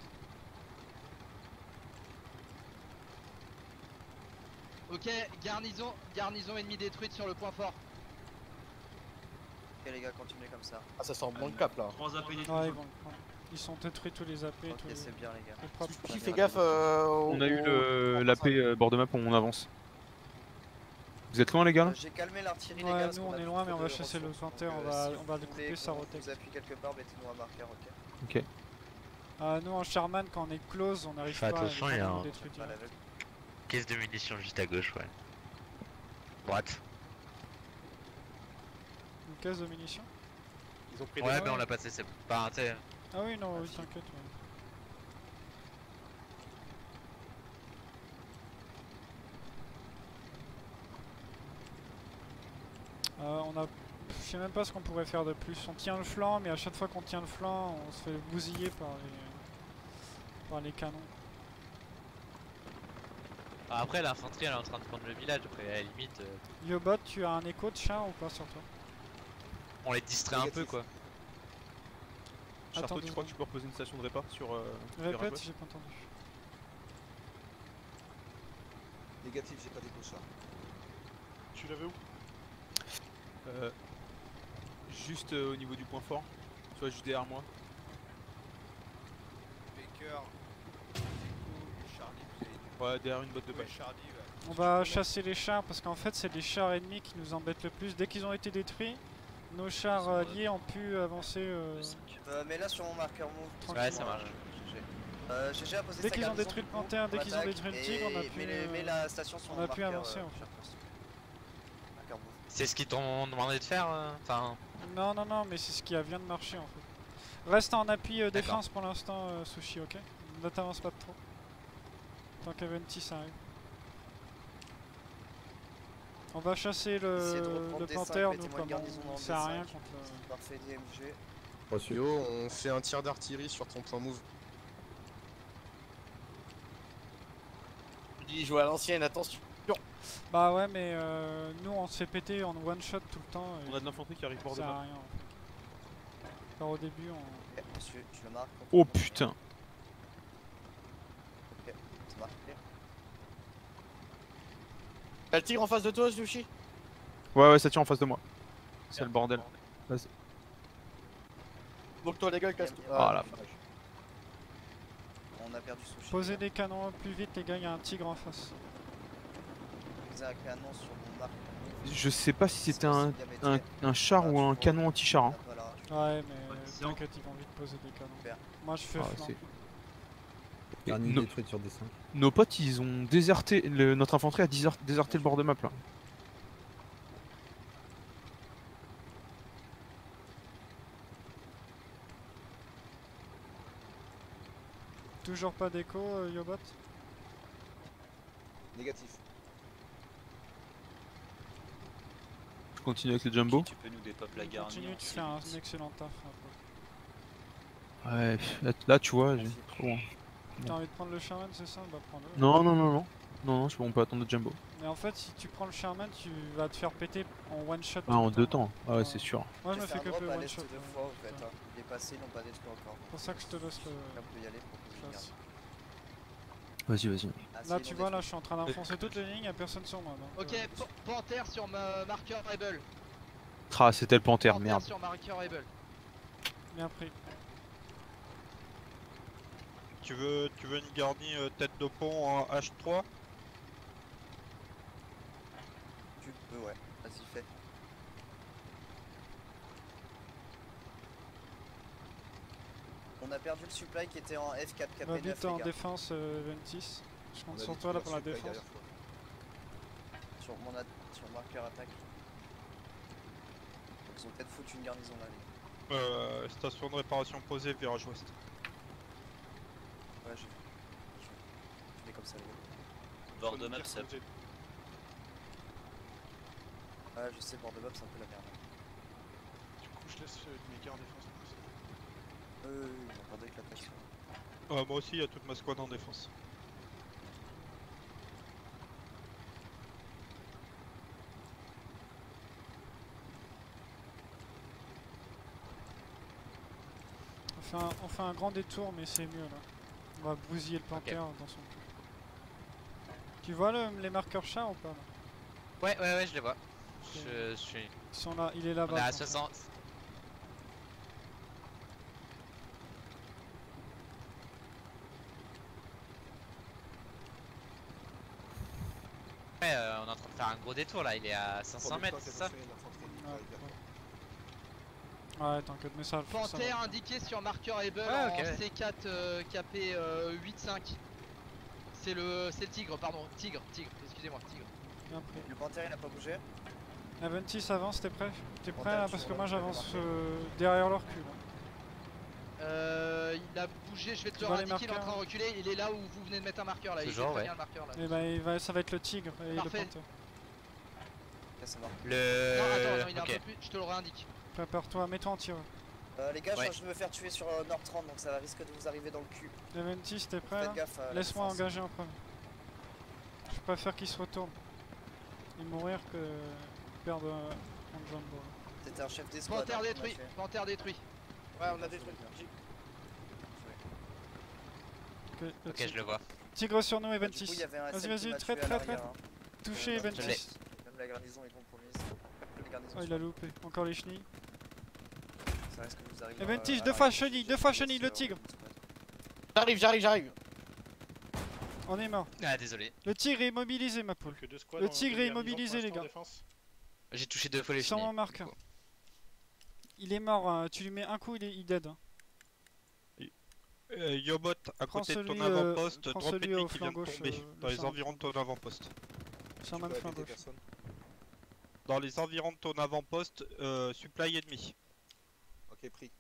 H: Ok, garnison ennemie détruite sur le point fort.
E: Ok les gars, continuez comme ça.
C: Ah, ça sent bon le cap là.
I: 3 AP détruits.
A: Ouais, ils vont le prendre. Ils sont détruits tous les AP.
E: Ok,
A: tous les...
E: c'est bien les gars.
A: c'est propre.
C: Qui fait gaffe
D: On a eu l'AP bord de map, on avance. Vous êtes loin les gars là?
E: J'ai calmé l'artillerie les
A: Ouais,
E: gars. parce
A: nous
E: qu'on
A: on
E: a
A: est loin, mais
E: trop
A: on va
E: de
A: chasser le
E: ressources,
A: Panther,
E: donc,
A: on va
E: si
A: le
E: vous voulez
A: couper sa
E: qu'on
A: rotex.
E: vous appuie quelque part, mettez-nous un marqueur, ok?
D: Ok.
A: Nous en Sherman, quand on est close, on n'arrive
B: Fais
A: pas
B: attention,
A: à
B: il y a
A: nous
B: un-
A: détruire
E: Pas
A: direct.
E: l'aveugle.
B: Caisse de munitions juste à gauche, ouais. Droite.
A: Une caisse de munitions.
F: Ils ont pris
B: Ouais,
F: des
B: mais on l'a passé, c'est pas. Tu sais.
A: Ah oui, non, oui, t'inquiète. Ouais. On a... Je sais même pas ce qu'on pourrait faire de plus. On tient le flanc, mais à chaque fois qu'on tient le flanc, on se fait bousiller par les canons.
B: Après, l'infanterie elle est en train de prendre le village, après, à la limite,
A: Yobot, tu as un écho de char ou pas sur toi?
B: on les distrait un peu quoi.
D: Charto,
A: Attends,
D: tu crois que tu peux reposer une station de répa sur.
A: Répète, j'ai pas entendu.
K: Négatif, j'ai pas d'écho char.
F: Tu l'avais où?
D: Juste au niveau du point fort. Tu vois, juste derrière moi.
G: Baker, du coup, Charlie, vous avez dit.
D: Ouais, derrière une botte de
G: Ouais,
D: paille.
G: Charlie, ouais.
A: On va chasser les chars parce qu'en fait c'est les chars ennemis qui nous embêtent le plus. Dès qu'ils ont été détruits, nos chars alliés ont pu avancer.
E: Mais là sur mon marqueur move.
B: Ouais, ça marche.
E: GG a posé
A: Dès
E: sa
A: qu'ils ont
E: garnison,
A: détruit le
E: du coup,
A: Panther, dès
E: on
A: qu'ils ont
E: attaque,
A: détruit le tigre, on a
E: et
A: pu,
E: mets la station sur
A: on
E: mon
A: a pu
E: marqueur,
A: avancer, en fait.
E: Marqueur move.
B: C'est ce qu'ils t'ont demandé de faire, enfin.
A: Non, non, non, mais c'est ce qui vient de marcher en fait. Reste en appui défense pour l'instant, Sushi, ok? Ne t'avance pas de trop. Tant qu'Aventis arrive. On va chasser
E: Essayez de
A: le
E: reprendre des
A: Panther,
E: cinq,
A: nous,
E: mettez-moi une
A: comme
E: garnison dans
A: on
E: des
A: sert à
E: cinq.
A: rien contre le...
E: Parfait, DMG.
M: Reçu.
K: Yo, on fait un tir d'artillerie sur ton point move.
C: Je dis jouer à l'ancienne, attention.
A: Bah ouais, mais nous on se fait péter en one shot tout le temps.
D: On a de l'infanterie qui arrive bord de
A: Ça sert à
D: map.
A: rien en fait. Alors au début on...
E: Ok, monsieur, tu le marques.
D: Oh putain!
E: Ok, c'est marqué.
C: T'as le tigre en face de toi, Sushi?
D: Ouais, ouais, ça tire en face de moi. C'est le bordel. Vas-y.
C: Donc toi les gars, casse-toi.
D: Ah la
E: On a perdu Sushi.
A: Posez des canons plus vite les gars, il y a un tigre en face.
E: Posez un canon sur mon marqueur move.
D: Je sais pas si c'était un char ou un canon anti-char. Hein.
A: Ouais, mais t'inquiète, ils vont vite poser des canons. Moi je fais
D: Ah,
A: flanc.
D: c'est-
M: Garni
D: No-
M: détruite sur D5.
D: Nos potes ils ont déserté, notre infanterie a déserté le bord de map là.
A: Toujours pas d'écho, Yobot?
K: Négatif.
D: Je continue avec les jumbo.
J: Tu peux nous dépop la garnie.
A: Continue, tu fais un excellent taf.
D: Ouais, là tu vois, j'ai trop.
A: T'as envie de prendre le Shaman, c'est ça? Bah prends-le.
D: Non, non, non, non. Non, non, on peut attendre le Jumbo.
A: Mais en fait, si tu prends le Sherman, tu vas te faire péter en one shot.
D: Ah, en 2 temps. Ah ouais, c'est sûr.
A: Moi, je me
E: J'ai
A: fais
E: fait
A: que
E: un drop
A: le
E: à
A: one
E: l'est
A: shot.
E: 2 fois en fait. Hein. Il est passé, ils l'ont pas détruit encore.
A: C'est pour ça que je te laisse le.
E: Là, on peut y aller pour que je le garde.
D: Vas-y, vas-y.
E: Ah, si,
A: Là,
E: ils
A: tu
E: l'ont
A: vois, là,
E: détruit.
A: je suis en train d'enfoncer toutes les lignes, y'a personne sur moi. Donc,
H: Ok, Panther sur ma marqueur Rebel.
D: Ah, c'était le Panther,
H: Panther
D: merde.
H: sur marqueur Rebel.
A: bien pris.
F: Tu veux une garnie tête de pont en H3?
E: Tu peux, ouais. Vas-y, fais. On a perdu le supply qui était en F4 KP9
A: Va
E: les
A: vite en
E: gars.
A: défense, 26. Je compte sur toi là pour la défense.
E: Sur marqueur attaque. Ils ont peut-être foutu une garnison là les gars.
F: Station de réparation posée, virage ouest.
E: Ouais, je fais comme ça les gars.
J: Bord de map, ça.
E: Ouais, je sais, bord de map c'est un peu la merde.
F: Du coup, je laisse mes gars en défense.
E: Ils ont pas d'éclatation.
F: Moi aussi, il y a toute ma squad en défense.
A: On fait un grand détour, mais c'est mieux là. On va bousiller le Panther dans son cul. Tu vois les marqueurs chats ou pas là?
B: Ouais, je les vois. Je suis.
A: Ils sont là, il est là-bas.
B: On est à 60. Ouais, on est en train de faire un gros détour là, il est à 500 mètres, c'est ça?
A: Ouais, t'inquiète, mais ça.
H: Panther indiqué sur marqueur Rebel
B: Ah,
H: en
B: ok.
H: C4 KP 8-5. C'est le tigre, pardon, tigre, excusez-moi, tigre.
A: Bien pris.
E: Le Panther il a pas bougé.
A: Aventis avance, t'es prêt? T'es prêt
E: Panther,
A: là
E: tu
A: parce que
E: vois,
A: moi
E: je vais
A: j'avance
E: marquer.
A: derrière leur cul. Là.
H: Il a bougé, je vais te
A: Tu
H: le
A: vois les
H: indiquer, il est en
A: marqueurs
H: train de reculer, il est là où vous venez de mettre un marqueur là,
B: Toujours,
H: il est très
B: ouais.
H: bien le marqueur là.
A: Et bah ça va être le tigre et
H: Parfait.
A: le Panther.
E: Là ça marque.
H: Non, attends, non, il est un
B: Ok.
H: peu plus, je te le réindique.
A: Prépare-toi, mets-toi en tir.
E: Les gars,
B: Ouais.
E: je vais me faire tuer sur Nord 30 donc ça va risque de vous arriver dans le cul.
A: Aventis, t'es prêt
E: Faites
A: là?
E: gaffe à la
A: Laisse-moi
E: défense.
A: engager en premier. Je préfère qu'il se retourne. Et mourir que perdre un jumbo.
E: C'était un chef d'escouade.
H: Panther détruit, Panther détruit.
C: Ouais, on a détruit.
B: Ok, je le vois.
A: Tigre sur nous,
E: Du coup,
A: Aventis.
E: il y avait un
A: Vas-y,
E: SL qui
A: vas-y,
E: m'a
A: traite,
E: tué à
A: traite, traite.
E: l'arrière, hein.
A: Touché,
E: Je l'ai.
A: Aventis.
E: Même la garnison est compromise. Les garnisons
A: Oh, il
E: sont-
A: a loupé. Encore les chenilles.
E: Ça risque de vous arriver.
A: Aventis, deux fois chenille, le tigre.
C: J'arrive.
A: On est mort.
B: Ah, désolé.
A: Le tigre est immobilisé, ma poule. Le tigre est immobilisé, les gars.
B: J'ai touché 2 fois les
A: Sans
B: chenilles.
A: mon marqueur. Il est mort, hein. Tu lui mets un coup, il dead. Hein.
F: Yobot, à
A: Prends
F: côté de ton
A: celui,
F: avant-poste,
A: prends
F: drop
A: celui au
F: ennemi qui
A: flanc
F: vient de
A: gauche,
F: tomber,
A: le
F: dans les
A: Sherman.
F: environs de ton avant-poste.
A: Sherman flanc gauche.
F: Dans les environs de ton avant-poste, supply ennemi.
K: Ok, pris.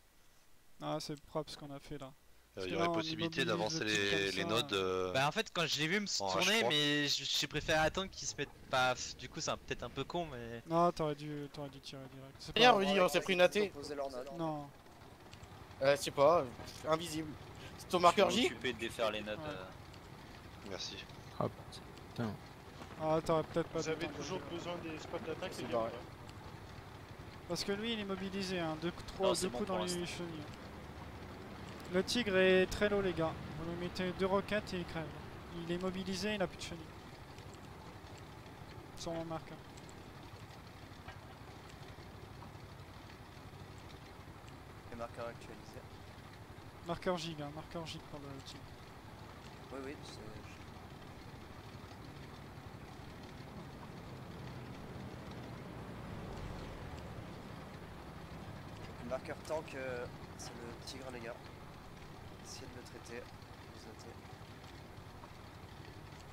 A: Ah, c'est propre ce qu'on a fait là. Parce
N: Il
A: que
N: y
A: là,
N: aurait
A: on
N: possibilité
A: immobilise
N: d'avancer
A: le truc comme
N: les
A: ça.
N: nodes.
B: Bah en fait quand je l'ai vu me
N: en
B: tourner
N: H3.
B: mais j'ai préféré attendre qu'ils se mettent pas. Du coup c'est peut-être un peu con mais.
A: Non, t'aurais dû tirer direct. C'est pas
C: Regarde,
A: grave.
C: on dit, on s'est pris une AT.
A: Non.
C: Je sais pas, invisible. C'est ton marqueur
J: Je suis
C: J?
J: occupé de défaire les notes.
N: Merci.
D: Ah putain.
A: Ah, t'aurais peut-être pas
F: Vous
A: dû
F: avez
A: t'engager.
F: toujours besoin des spots d'attaque,
C: C'est
F: les
C: vrai.
F: gars.
A: Parce que lui il est mobilisé, hein. Deux
J: Non, c'est
A: coups
J: bon
A: dans
J: pour
A: les
J: l'instant.
A: chenilles. Le tigre est très low, les gars. Vous lui mettez 2 roquettes et il crève. Il est mobilisé, il a plus de chenilles. Sur mon marqueur.
E: Les marqueurs actualisés.
A: Marqueur gig, hein. Marqueur gig pour le tigre.
E: Oui, c'est. Le marqueur tank, c'est le tigre, les gars. Essayez de le traiter. Vous êtes-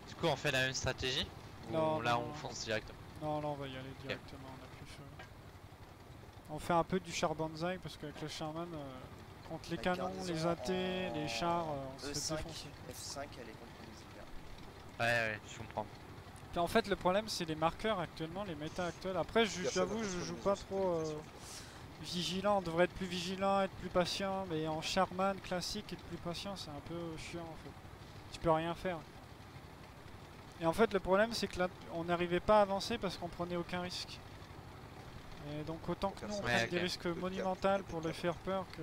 B: Du coup on fait la même stratégie?
A: Non,
B: Ou là
A: non,
B: on
A: non.
B: fonce directement?
A: Non, là on va y aller directement, on a plus chaud. On fait un peu du char banzai parce qu'avec le Sherman, contre les
E: La
A: canons,
E: garnison
A: les AT,
E: en
A: les chars, on se fait
E: E5,
A: défoncer.
E: F5, elle est compromise, les gars.
B: Ouais, je comprends.
A: Puis en fait, le problème c'est les marqueurs actuellement, les méta actuels. Après, j'avoue, je joue pas trop vigilant. On devrait être plus vigilant, être plus patient. Mais en Sherman classique, être plus patient, c'est un peu chiant en fait. Tu peux rien faire. Et en fait le problème c'est que là on n'arrivait pas à avancer parce qu'on prenait aucun risque. Et donc autant que nous on prenne des risques monumentaux pour les faire peur que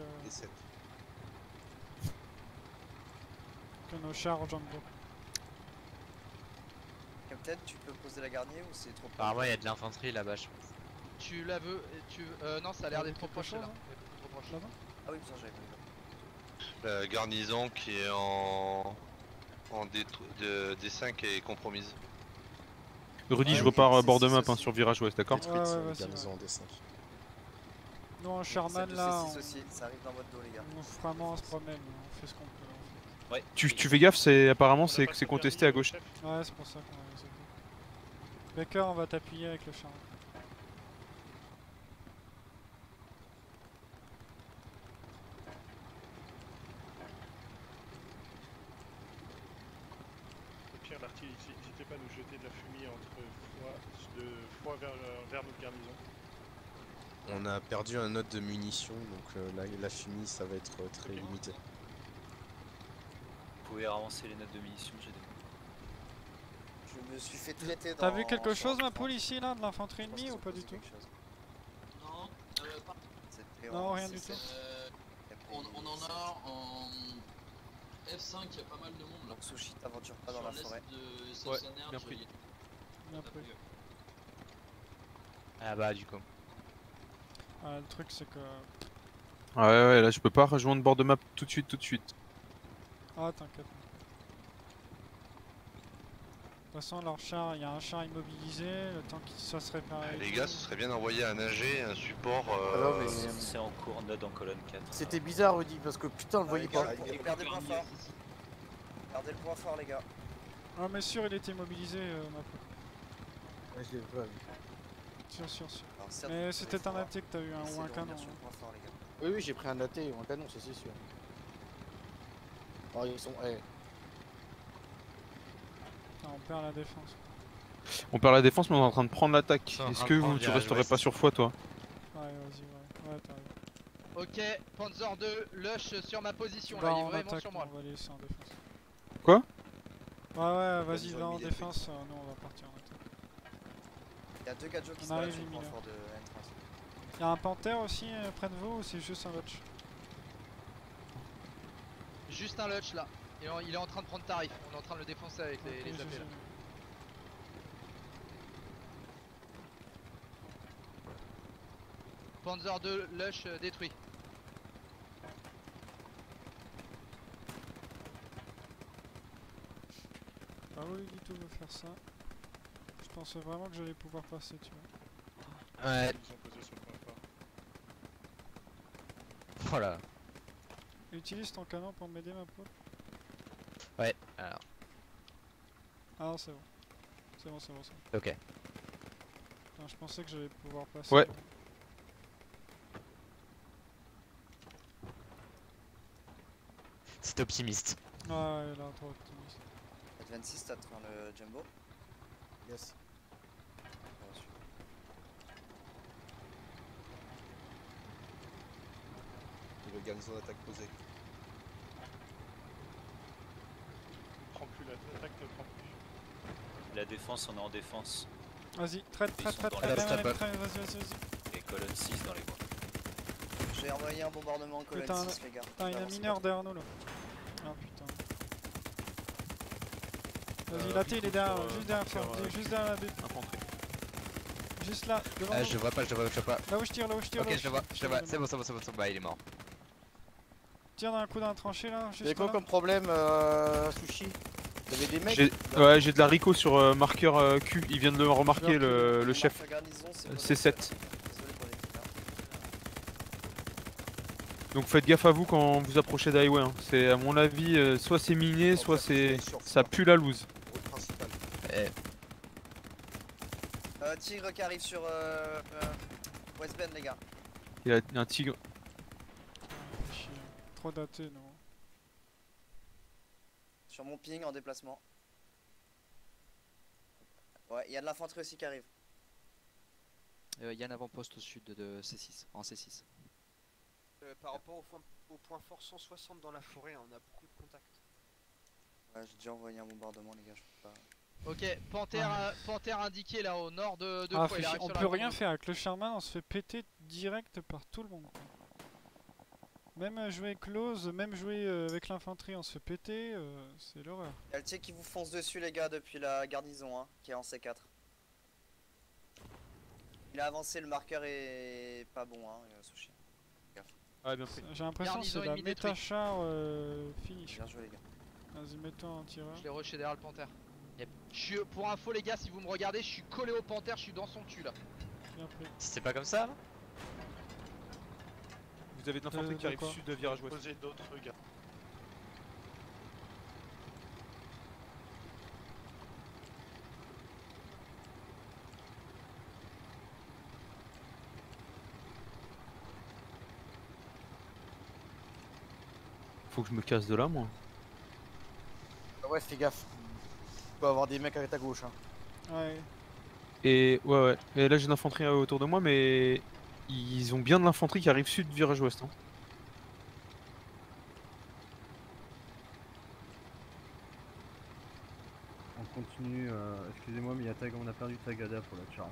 A: nos chars Django.
E: Captain, tu peux poser la garnier ou c'est trop proche?
B: Apparemment il y a de l'infanterie là-bas je pense.
H: Tu la veux, non ça a l'air d'être trop proche là. Trop proche.
E: Ah oui, putain, j'avais pas vu.
N: La garnison qui est en D5 est compromise.
D: Rudy, je repars bord de map hein, sur virage ouest, d'accord?
K: Garnison en D5.
A: Nous en Sherman là,
E: ça arrive dans votre dos, les gars.
A: on vraiment se promène, on fait ce qu'on peut.
J: Ouais.
D: Tu fais gaffe, c'est apparemment c'est contesté à gauche.
A: Ouais, c'est pour ça qu'on a les autres. Baker, on va t'appuyer avec le char.
F: Au pire, l'artillerie, n'hésitez pas à nous jeter de la fumée fois vers notre garnison.
K: On a perdu un note de munitions, donc la fumée ça va être très limité.
J: Vous pouvez avancer les notes de munitions, j'ai des...
E: Je me suis fait traiter dans...
A: T'as vu quelque chose ma poule ici là, de l'infanterie ennemie ou pas du tout?
G: Non,
A: Non, rien du tout.
G: On en a en F5, il y a pas mal de monde là.
E: Donc Sushi, t'aventures pas dans la forêt.
D: Ouais, bien pris.
A: Bien pris.
B: Ah bah du coup.
A: Ah, le truc c'est que...
D: Ouais, là je peux pas rejoindre bord de map tout de suite.
A: Ah t'inquiète. De toute façon leur char, il y a un char immobilisé, le temps qu'il soit se réparer.
N: Les gars, ce serait bien d'envoyer un AG, un support.
C: Alors, mais
J: C'est en cours, note en colonne 4.
C: c'était bizarre, Rudy, parce que putain, on le voyait pas.
E: Perdez le point fort. Perdez le point fort, les gars.
A: Ah mais sûr il était immobilisé ma poule.
C: Ouais, je l'ai pas vu.
A: Sûr.
E: Alors, certes,
A: Mais
E: vous
A: c'était
E: pouvez
A: un
E: voir.
A: AT que t'as eu
E: Essayez
A: ou un
E: de
A: canon.
E: revenir sur le point fort, les gars.
C: Oui, j'ai pris un AT ou un canon, ça c'est sûr. Oh, ils sont.
A: On perd la défense.
D: On perd la défense mais on est en train de prendre l'attaque.
B: Ils sont en
D: Est-ce
B: train
D: que
B: de prendre
D: tu
B: virage
D: resterais
B: ouest.
D: pas sur foi toi?
A: Ouais vas-y, ouais t'as raison.
H: Ok, Panzer 2, Lush sur ma position
A: Va
H: là, il est
A: en
H: vraiment
A: attaque,
H: sur moi.
A: on va les laisser en défense.
D: Quoi?
A: Ouais vas-y va en défense, nous on va partir en attaque.
E: Il y a deux gadgets qui
A: On
E: se battent
A: arrive,
E: sur le point
A: Emilien.
E: fort de N3.
A: Y'a un panthère aussi près de vous ou c'est juste un lodge?
H: Juste un Lush là. Il est en train de prendre tarif, on est en train de le défoncer avec les AP là. Panzer 2, Lush détruit.
A: Ah oui du tout veut faire ça. Je pensais vraiment que j'allais pouvoir passer tu vois.
B: Ouais.
F: Ils nous ont posé sur le point fort.
B: Voilà.
A: Utilise ton canon pour m'aider ma poule.
B: Ouais, alors.
A: Ah non c'est bon. C'est bon.
B: Ok.
A: Non, je pensais que j'allais pouvoir passer.
D: Ouais.
B: C'est optimiste.
A: Ouais là trop optimiste.
E: Advance, t'as le Jumbo.
C: Yes.
K: Le garnison d'attaque posé.
F: Prends plus l'attaque, ne prend plus.
J: La défense, on est en défense.
A: Vas-y, traite,
J: Ils sont dans
A: allez,
J: la
A: vas-y.
J: Et colonne 6 dans les bois.
E: J'ai envoyé un bombardement en colonne
A: Putain,
E: 6, les gars.
A: Putain, il y a un mineur derrière nous là. Ah putain. Vas-y, la T il est derrière, juste derrière toi, juste derrière la B. Juste là, devant nous.
B: Je vois pas.
A: Là où je tire.
B: Ok, je le vois. C'est bon, bah il est mort.
A: Tire d'un coup dans la tranchée là, juste
C: Y'a quoi
A: là.
C: comme problème, Sushi? T'avais des mecs?
D: Ouais, j'ai de la Rico sur marqueur Q. Il vient de le remarquer le chef. C7. Donc faites gaffe à vous quand vous approchez d'highway. Hein. C'est à mon avis, soit c'est miné, soit c'est ça pue la loose.
E: Tigre qui arrive sur West Bend, les gars.
D: Il y a un tigre.
A: Chier. Trop daté non.
E: Sur mon ping en déplacement. Ouais, il y a de l'infanterie aussi qui arrive.
L: Il y a un avant-poste au sud de C6, en C6.
G: Par rapport au point fort 160 dans la forêt, on a beaucoup de contacts.
E: Ouais, j'ai déjà envoyé un bombardement, les gars, je peux pas.
H: Ok, panthère indiqué là au nord de
A: Ah,
H: Foix, il arrive
A: on
H: sur la
A: peut
H: grande
A: rien
H: route.
A: faire avec le Sherman, on se fait péter direct par tout le monde. Même jouer close, même jouer avec l'infanterie, on se fait péter, c'est l'horreur.
E: Y'a le tir qui vous fonce dessus les gars depuis la garnison hein, qui est en C4. Il a avancé, le marqueur est pas bon hein, Sushi. Gaffe.
D: Ah bien pris.
A: J'ai l'impression que c'est la
H: ennemie détruite.
A: méta-char finish.
E: Bien joué les gars.
A: Vas-y, mets-toi en tireur.
H: Je l'ai rushé derrière le panthère. Yep. Pour info les gars, si vous me regardez, je suis collé au panthère, je suis dans son cul là.
A: Bien pris.
B: C'était pas comme ça là?
D: Vous avez de l'infanterie qui arrive
A: quoi
D: sud de virage ouest.
F: Poser d'autres gars.
D: Faut que je me casse de là moi.
C: Ah ouais, fais gaffe. Tu peux avoir des mecs à ta gauche. Hein.
A: Ouais.
D: Et ouais. Et là j'ai de l'infanterie autour de moi mais ils ont bien de l'infanterie qui arrive sud de virage ouest. Hein.
O: On continue, excusez-moi mais on a perdu Tagada pour la Charlie.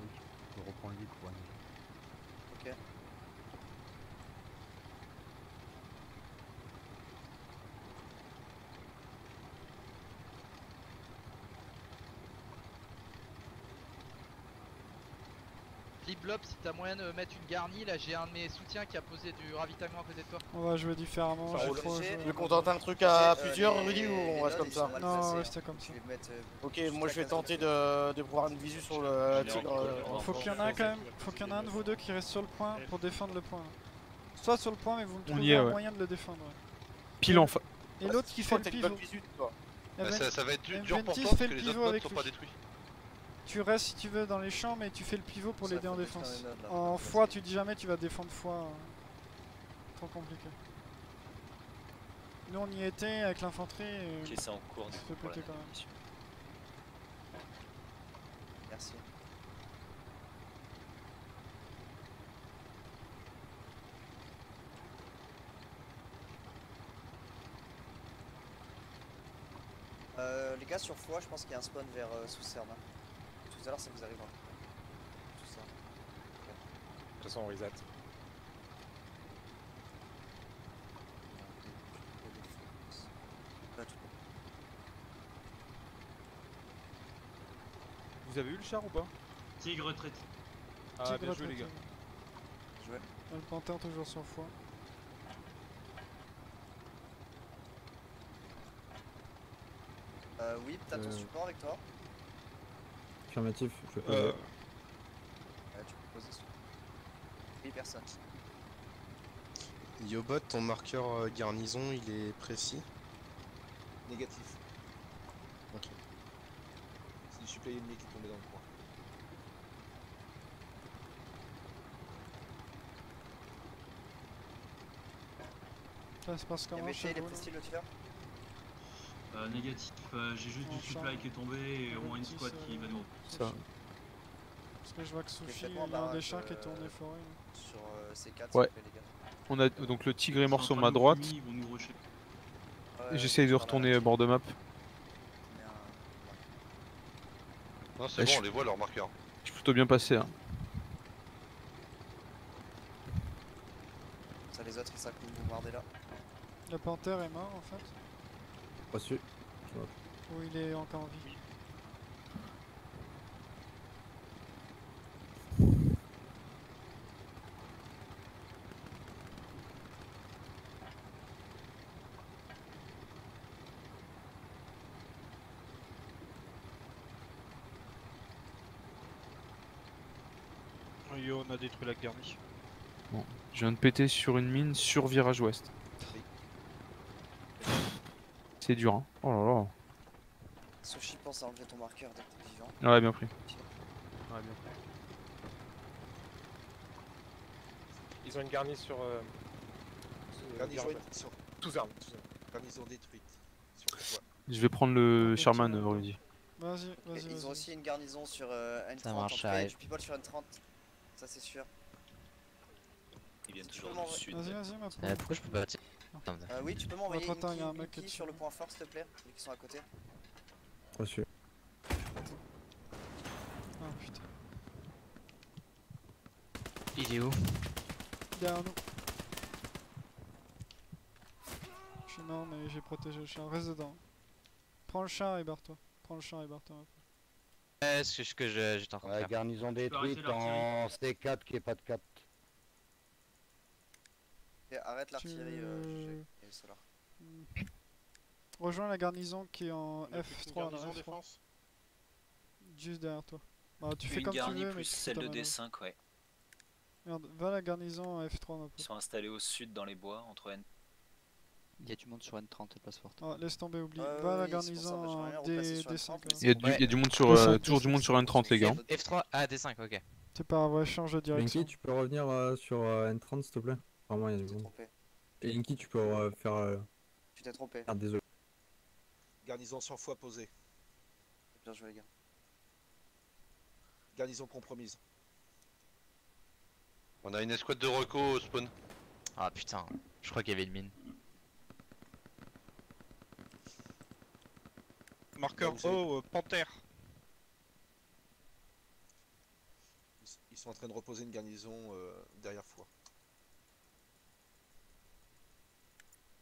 O: On reprend le lead pour
E: Ok.
H: Flip-blop, si t'as moyen de mettre une garnie, là j'ai un de mes soutiens qui a posé du ravitaillement à côté de toi.
A: On va jouer différemment,
C: Ça
A: j'ai
C: roule.
A: trop joué.
C: Tu veux qu'on tente un truc à plusieurs, Rudy, ou on reste comme ça?
A: Non, on va rester comme ça.
C: Ok, moi je vais tenter de pouvoir une visu sur le tigre.
A: Faut qu'il y en a un quand même, faut qu'il y en a un de vous deux qui reste sur le point pour défendre le point. Soit sur le point, mais vous me trouverez un moyen de le défendre.
D: Pile en face.
A: Et l'autre qui fait le pivot.
N: Ça va être dur pour
A: Ventis
N: toi parce
A: fait
N: que
A: le
N: les
A: pivot
N: autres
A: avec
N: bots sont
A: lui.
N: pas détruits.
A: Tu restes si tu veux dans les champs, mais tu fais le pivot pour
E: Ça
A: l'aider en
E: fait
A: défense.
E: détruire les nodes, là.
A: En foi, tu dis jamais tu vas défendre foi. Trop compliqué. Nous on y était avec l'infanterie et
J: Ok, c'est en cours
A: on se fait
J: pour la
A: péter quand même.
J: mission.
E: Merci. Les gars sur Foix, je pense qu'il y a un spawn vers Sous-Cerne. Tout à l'heure ça vous arrive. Tout ça.
K: De toute façon, on reset.
D: Vous avez eu le char ou pas?
I: Tigre retraite.
D: Ah
A: Tigre
D: bien joué les
A: retraité.
D: gars.
E: Joué.
A: Le panthère toujours sur foi.
E: Oui, t'as ton support avec toi.
M: Affirmatif.
E: Tu peux poser sur. Oui, personne.
K: Yobot, ton marqueur garnison, il est précis?
P: Négatif.
K: Ok.
P: C'est du supplément ennemi qui est tombé dans le coin.
A: Ça se passe comment
E: MVT,
A: chez
E: il est
A: vous,
E: précis le tir.
I: Négatif, j'ai juste
A: En
I: du supply qui est tombé et au moins une squad qui va nous.
D: Ça.
A: Parce que je vois que Sushi,
E: faites-moi
A: il y a un
E: barrage,
A: des chars qui est tourné forêt.
E: Sur C4,
D: Ouais.
E: s'il vous plaît, les gars.
D: On a donc le tigre est mort
I: Ils sont
D: sur
I: en train
D: ma
I: de nous
D: droite.
I: fumer, ils vont nous rusher.
D: J'essaye de retourner bord de map.
N: Non, c'est
D: Ouais,
N: bon,
D: je-
N: on les voit leurs marqueurs.
D: Je suis plutôt bien passé. Hein.
E: Ça les autres ils savent que vous bombardez là.
A: Le panthère est mort en fait.
M: Reçu.
A: Ou il est encore en vie.
F: Yo, on a détruit la garnie.
D: Bon, je viens de péter sur une mine sur virage ouest. C'est dur hein. Oh là là.
E: Sushi pense à enlever ton marqueur dès que t'es vivant.
D: Ouais bien pris. Ouais bien pris.
K: Ils ont une garnie sur...
P: Garnison sur tous armes. Garnison détruite. Sur le toit.
D: Je vais prendre le Sherman Rudy.
A: Vas-y,
E: Et
A: vas-y.
E: ils ont aussi une garnison sur N30.
B: Ça marche,
E: en tout cas,
B: j'arrive.
E: du people sur N30. Ça c'est sûr.
J: Ils viennent
E: Tu
J: toujours
E: peux
J: du
E: m'envoyer-
J: sud.
A: Vas-y, vas-y, ma poule.
B: Pourquoi je peux pas tirer?
E: Oui, tu peux m'envoyer
A: Entre-temps,
E: une
A: il y a un
E: key
A: mec qui est
E: sur le point fort s'il te plaît, vu qu'ils sont à côté.
M: Reçu.
B: Il est où?
A: Derrière nous. Je suis mort mais j'ai protégé le chien, reste dedans. Prends le chien et barre-toi. Prends le chien et barre-toi.
B: Ouais, c'est ce que j'étais en train de faire.
Q: Garnison détruite en C4 qui est pas de cap.
E: Et arrête l'artillerie, et Solar.
A: Rejoins la garnison qui est en
F: On a plus qu'une
A: F3
F: garnison
A: là, F3.
F: défense.
A: Juste derrière toi. Bah tu fais
J: Une
A: comme tu
J: garnie
A: veux mais
J: plus
A: tu
J: celle de
A: t'amènes.
J: D5, ouais.
A: Merde, va à la garnison en F3 ma
J: Ils
A: pote.
J: sont installés au sud dans les bois entre N.
L: Il y a du monde sur N30 et place forte.
A: Ah, laisse tomber, oublie.
E: Ouais,
A: Va à la
E: oui, c'est pour ça,
A: garnison
E: bah, j'aimerais bien
A: en
E: replacer sur
A: D5.
E: N30, mais
D: Il y a du monde sur, toujours du monde sur N30 les gars.
B: F3, ah D5, ok.
A: C'est pas grave, ouais, change de direction.
M: Linky, tu peux revenir sur N30 s'il te plaît? Vraiment, il y a du monde. Et Linky, tu peux faire.
E: Tu t'es trompé.
M: Ah, désolé.
P: Garnison 100 fois posée.
E: Bien joué les gars.
P: Garnison compromise.
N: On a une escouade de reco au spawn.
B: Ah putain, je crois qu'il y avait une mine.
F: Marqueur haut, panthère.
P: Ils sont en train de reposer une garnison derrière foi.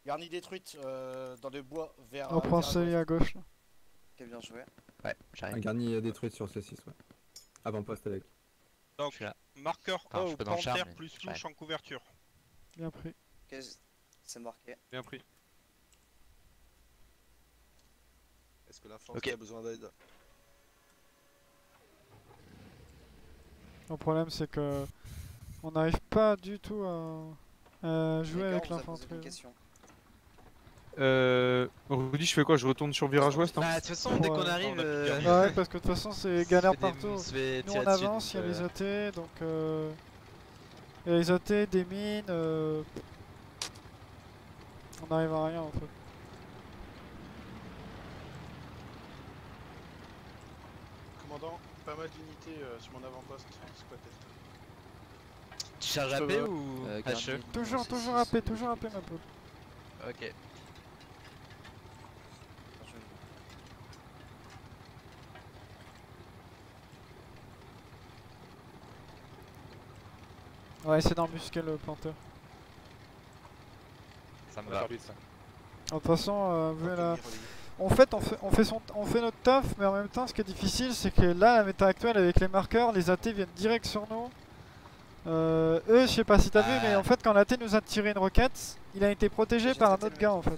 C: Garnie détruite dans le bois vers.
A: On prend celui à gauche là.
E: Ok, bien joué.
B: Ouais,
M: Un
B: j'arrive.
M: garni détruite sur C6, ouais. Avant-poste avec.
F: Donc,
B: là.
F: marqueur
B: Enfin, je
F: haut,
B: suis pas dans le char,
F: panthère
B: mais
F: plus
B: j'arrive.
F: louche en couverture.
A: Bien pris.
E: Ok, c'est marqué.
D: Bien pris.
P: Est-ce que l'infanterie
B: Ok.
P: a besoin d'aide?
A: Le problème c'est que on n'arrive pas du tout à jouer
E: Les gars,
A: avec
E: on vous a posé une
A: l'infanterie.
E: question.
D: Rudy, je fais quoi? Je retourne sur virage ouest hein?
B: Bah, de toute façon, dès qu'on arrive.
A: Ouais, parce que de toute façon c'est galère partout.
B: On se fait
A: Nous
B: tirer
A: on
B: dessus,
A: avance, il y a
B: donc,
A: les AT, donc il y a les AT, des mines, on n'arrive à rien en fait.
F: Commandant, pas mal d'unités sur mon avant-poste. Squatté.
B: Tu charges AP ou HE?
A: Toujours AP, toujours AP ma pote.
B: Ok.
A: On va essayer d'embusquer le planteur.
B: Ça me va.
A: De toute façon, vu la... on fait notre taf, mais en même temps, ce qui est difficile, c'est que là, la méta actuelle, avec les marqueurs, les AT viennent direct sur nous. Eux, je sais pas si t'as vu, mais en fait, quand l'AT nous a tiré une roquette, il a été protégé par un autre gars en fait.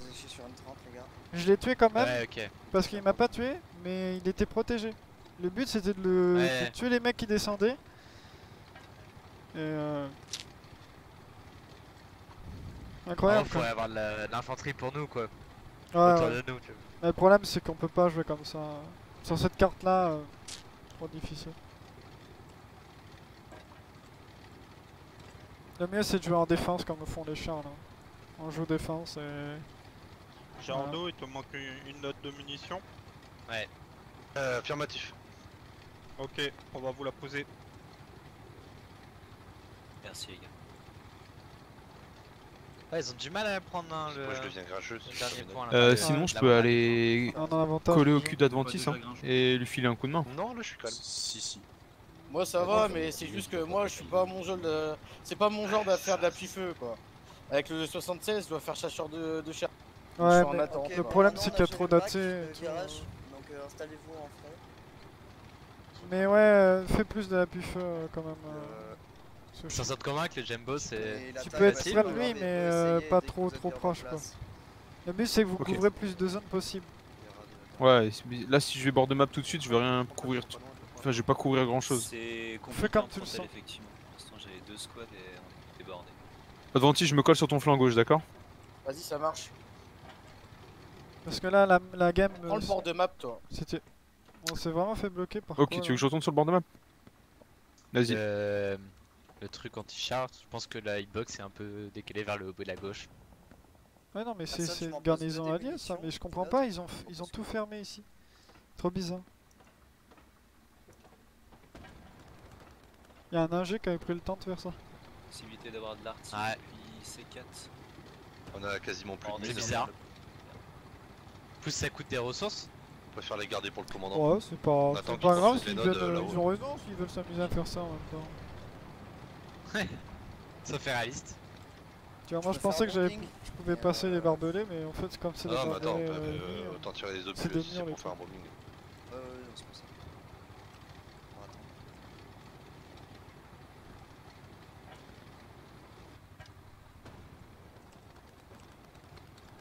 A: Je l'ai tué quand même,
B: Ouais, ok.
A: parce qu'il m'a pas tué, mais il était protégé. Le but, c'était de tuer les mecs qui descendaient. Et incroyable.
B: Il faut avoir de l'infanterie pour nous quoi.
A: Ouais,
B: Autour
A: ouais.
B: de nous, tu vois.
A: Mais le problème c'est qu'on peut pas jouer comme ça. Sur cette carte là, trop difficile. Le mieux c'est de jouer en défense comme font les chars là. On joue défense et...
F: Jarno, il te manque une note de munitions.
B: Ouais.
N: Affirmatif.
F: Ok, on va vous la poser.
J: Merci les gars.
B: Ouais, ils ont du mal à prendre hein, le...
N: Moi je deviens grincheuse.
B: le dernier point là.
D: Sinon, je peux aller
A: On a un avantage.
D: coller au cul d'Adventis hein, et lui filer un coup de main.
N: Non, là je suis calme.
P: Si.
C: Moi ça va, mais c'est juste que moi je suis pas mon genre de. C'est pas mon genre de faire de l'appui-feu quoi. Avec le 76, je dois faire chasseur de char.
A: Ouais,
C: Je suis en
A: mais
C: attente.
A: le problème c'est qu'il y a trop d'AT.
E: Donc installez-vous en front.
A: Mais ouais, fais plus de l'appui-feu quand même.
B: Je suis en train de convaincre que le Jumbo c'est...
A: Tu peux être près de lui, mais pas trop proche quoi. Le but c'est que vous
D: Ok.
A: couvrez plus de zones possible.
D: Ouais, là si je vais bord de map tout de suite, je vais rien couvrir. Enfin, je vais pas couvrir grand chose.
J: C'est compliqué
A: Fais comme
J: en
A: tu le
J: frontal,
A: sens.
J: effectivement. Pour l'instant, j'avais 2 squads et on est débordés.
D: Adventis, je me colle sur ton flanc gauche, d'accord?
C: Vas-y, ça marche.
A: Parce que là, la game.
C: Prends le bord de map, toi.
A: C'était. On s'est vraiment fait bloquer par
D: Ok,
A: quoi,
D: tu veux
A: là
D: que je retourne sur le bord de map? Vas-y.
B: Le truc anti-char, je pense que la hitbox est un peu décalée vers le haut et la gauche.
A: Ouais, non, mais
E: Personne,
A: c'est
E: tu
A: une
E: m'en poses
A: garnison
E: des
A: alliée ça,
E: munitions.
A: mais je comprends pas, ils ont tout fermé ici. Trop bizarre. Y'a un ingé qui avait pris le temps de faire ça.
J: Possibilité d'avoir de l'artillerie
B: Ouais.
J: depuis C4.
N: On a quasiment plus de
B: C'est
N: mines.
B: bizarre. Plus ça coûte des ressources.
N: On préfère les garder pour le commandant.
A: Ouais, c'est pas,
N: On attend qu'ils
A: grave
N: construisent
A: s'ils
N: les nodes,
A: veulent.
N: là-haut.
A: Ils ont raison s'ils veulent s'amuser à faire ça en même temps.
B: Ça fait réaliste.
A: Tu vois, moi je pensais que je pouvais passer les barbelés, mais en fait, comme c'est des
N: Ah, mais attends,
A: barbelés.
N: autant tirer les
A: c'est
N: obus
A: de
N: aussi
A: mur, les
N: pour faire un bombing.
E: non, c'est pour ça. On va attendre.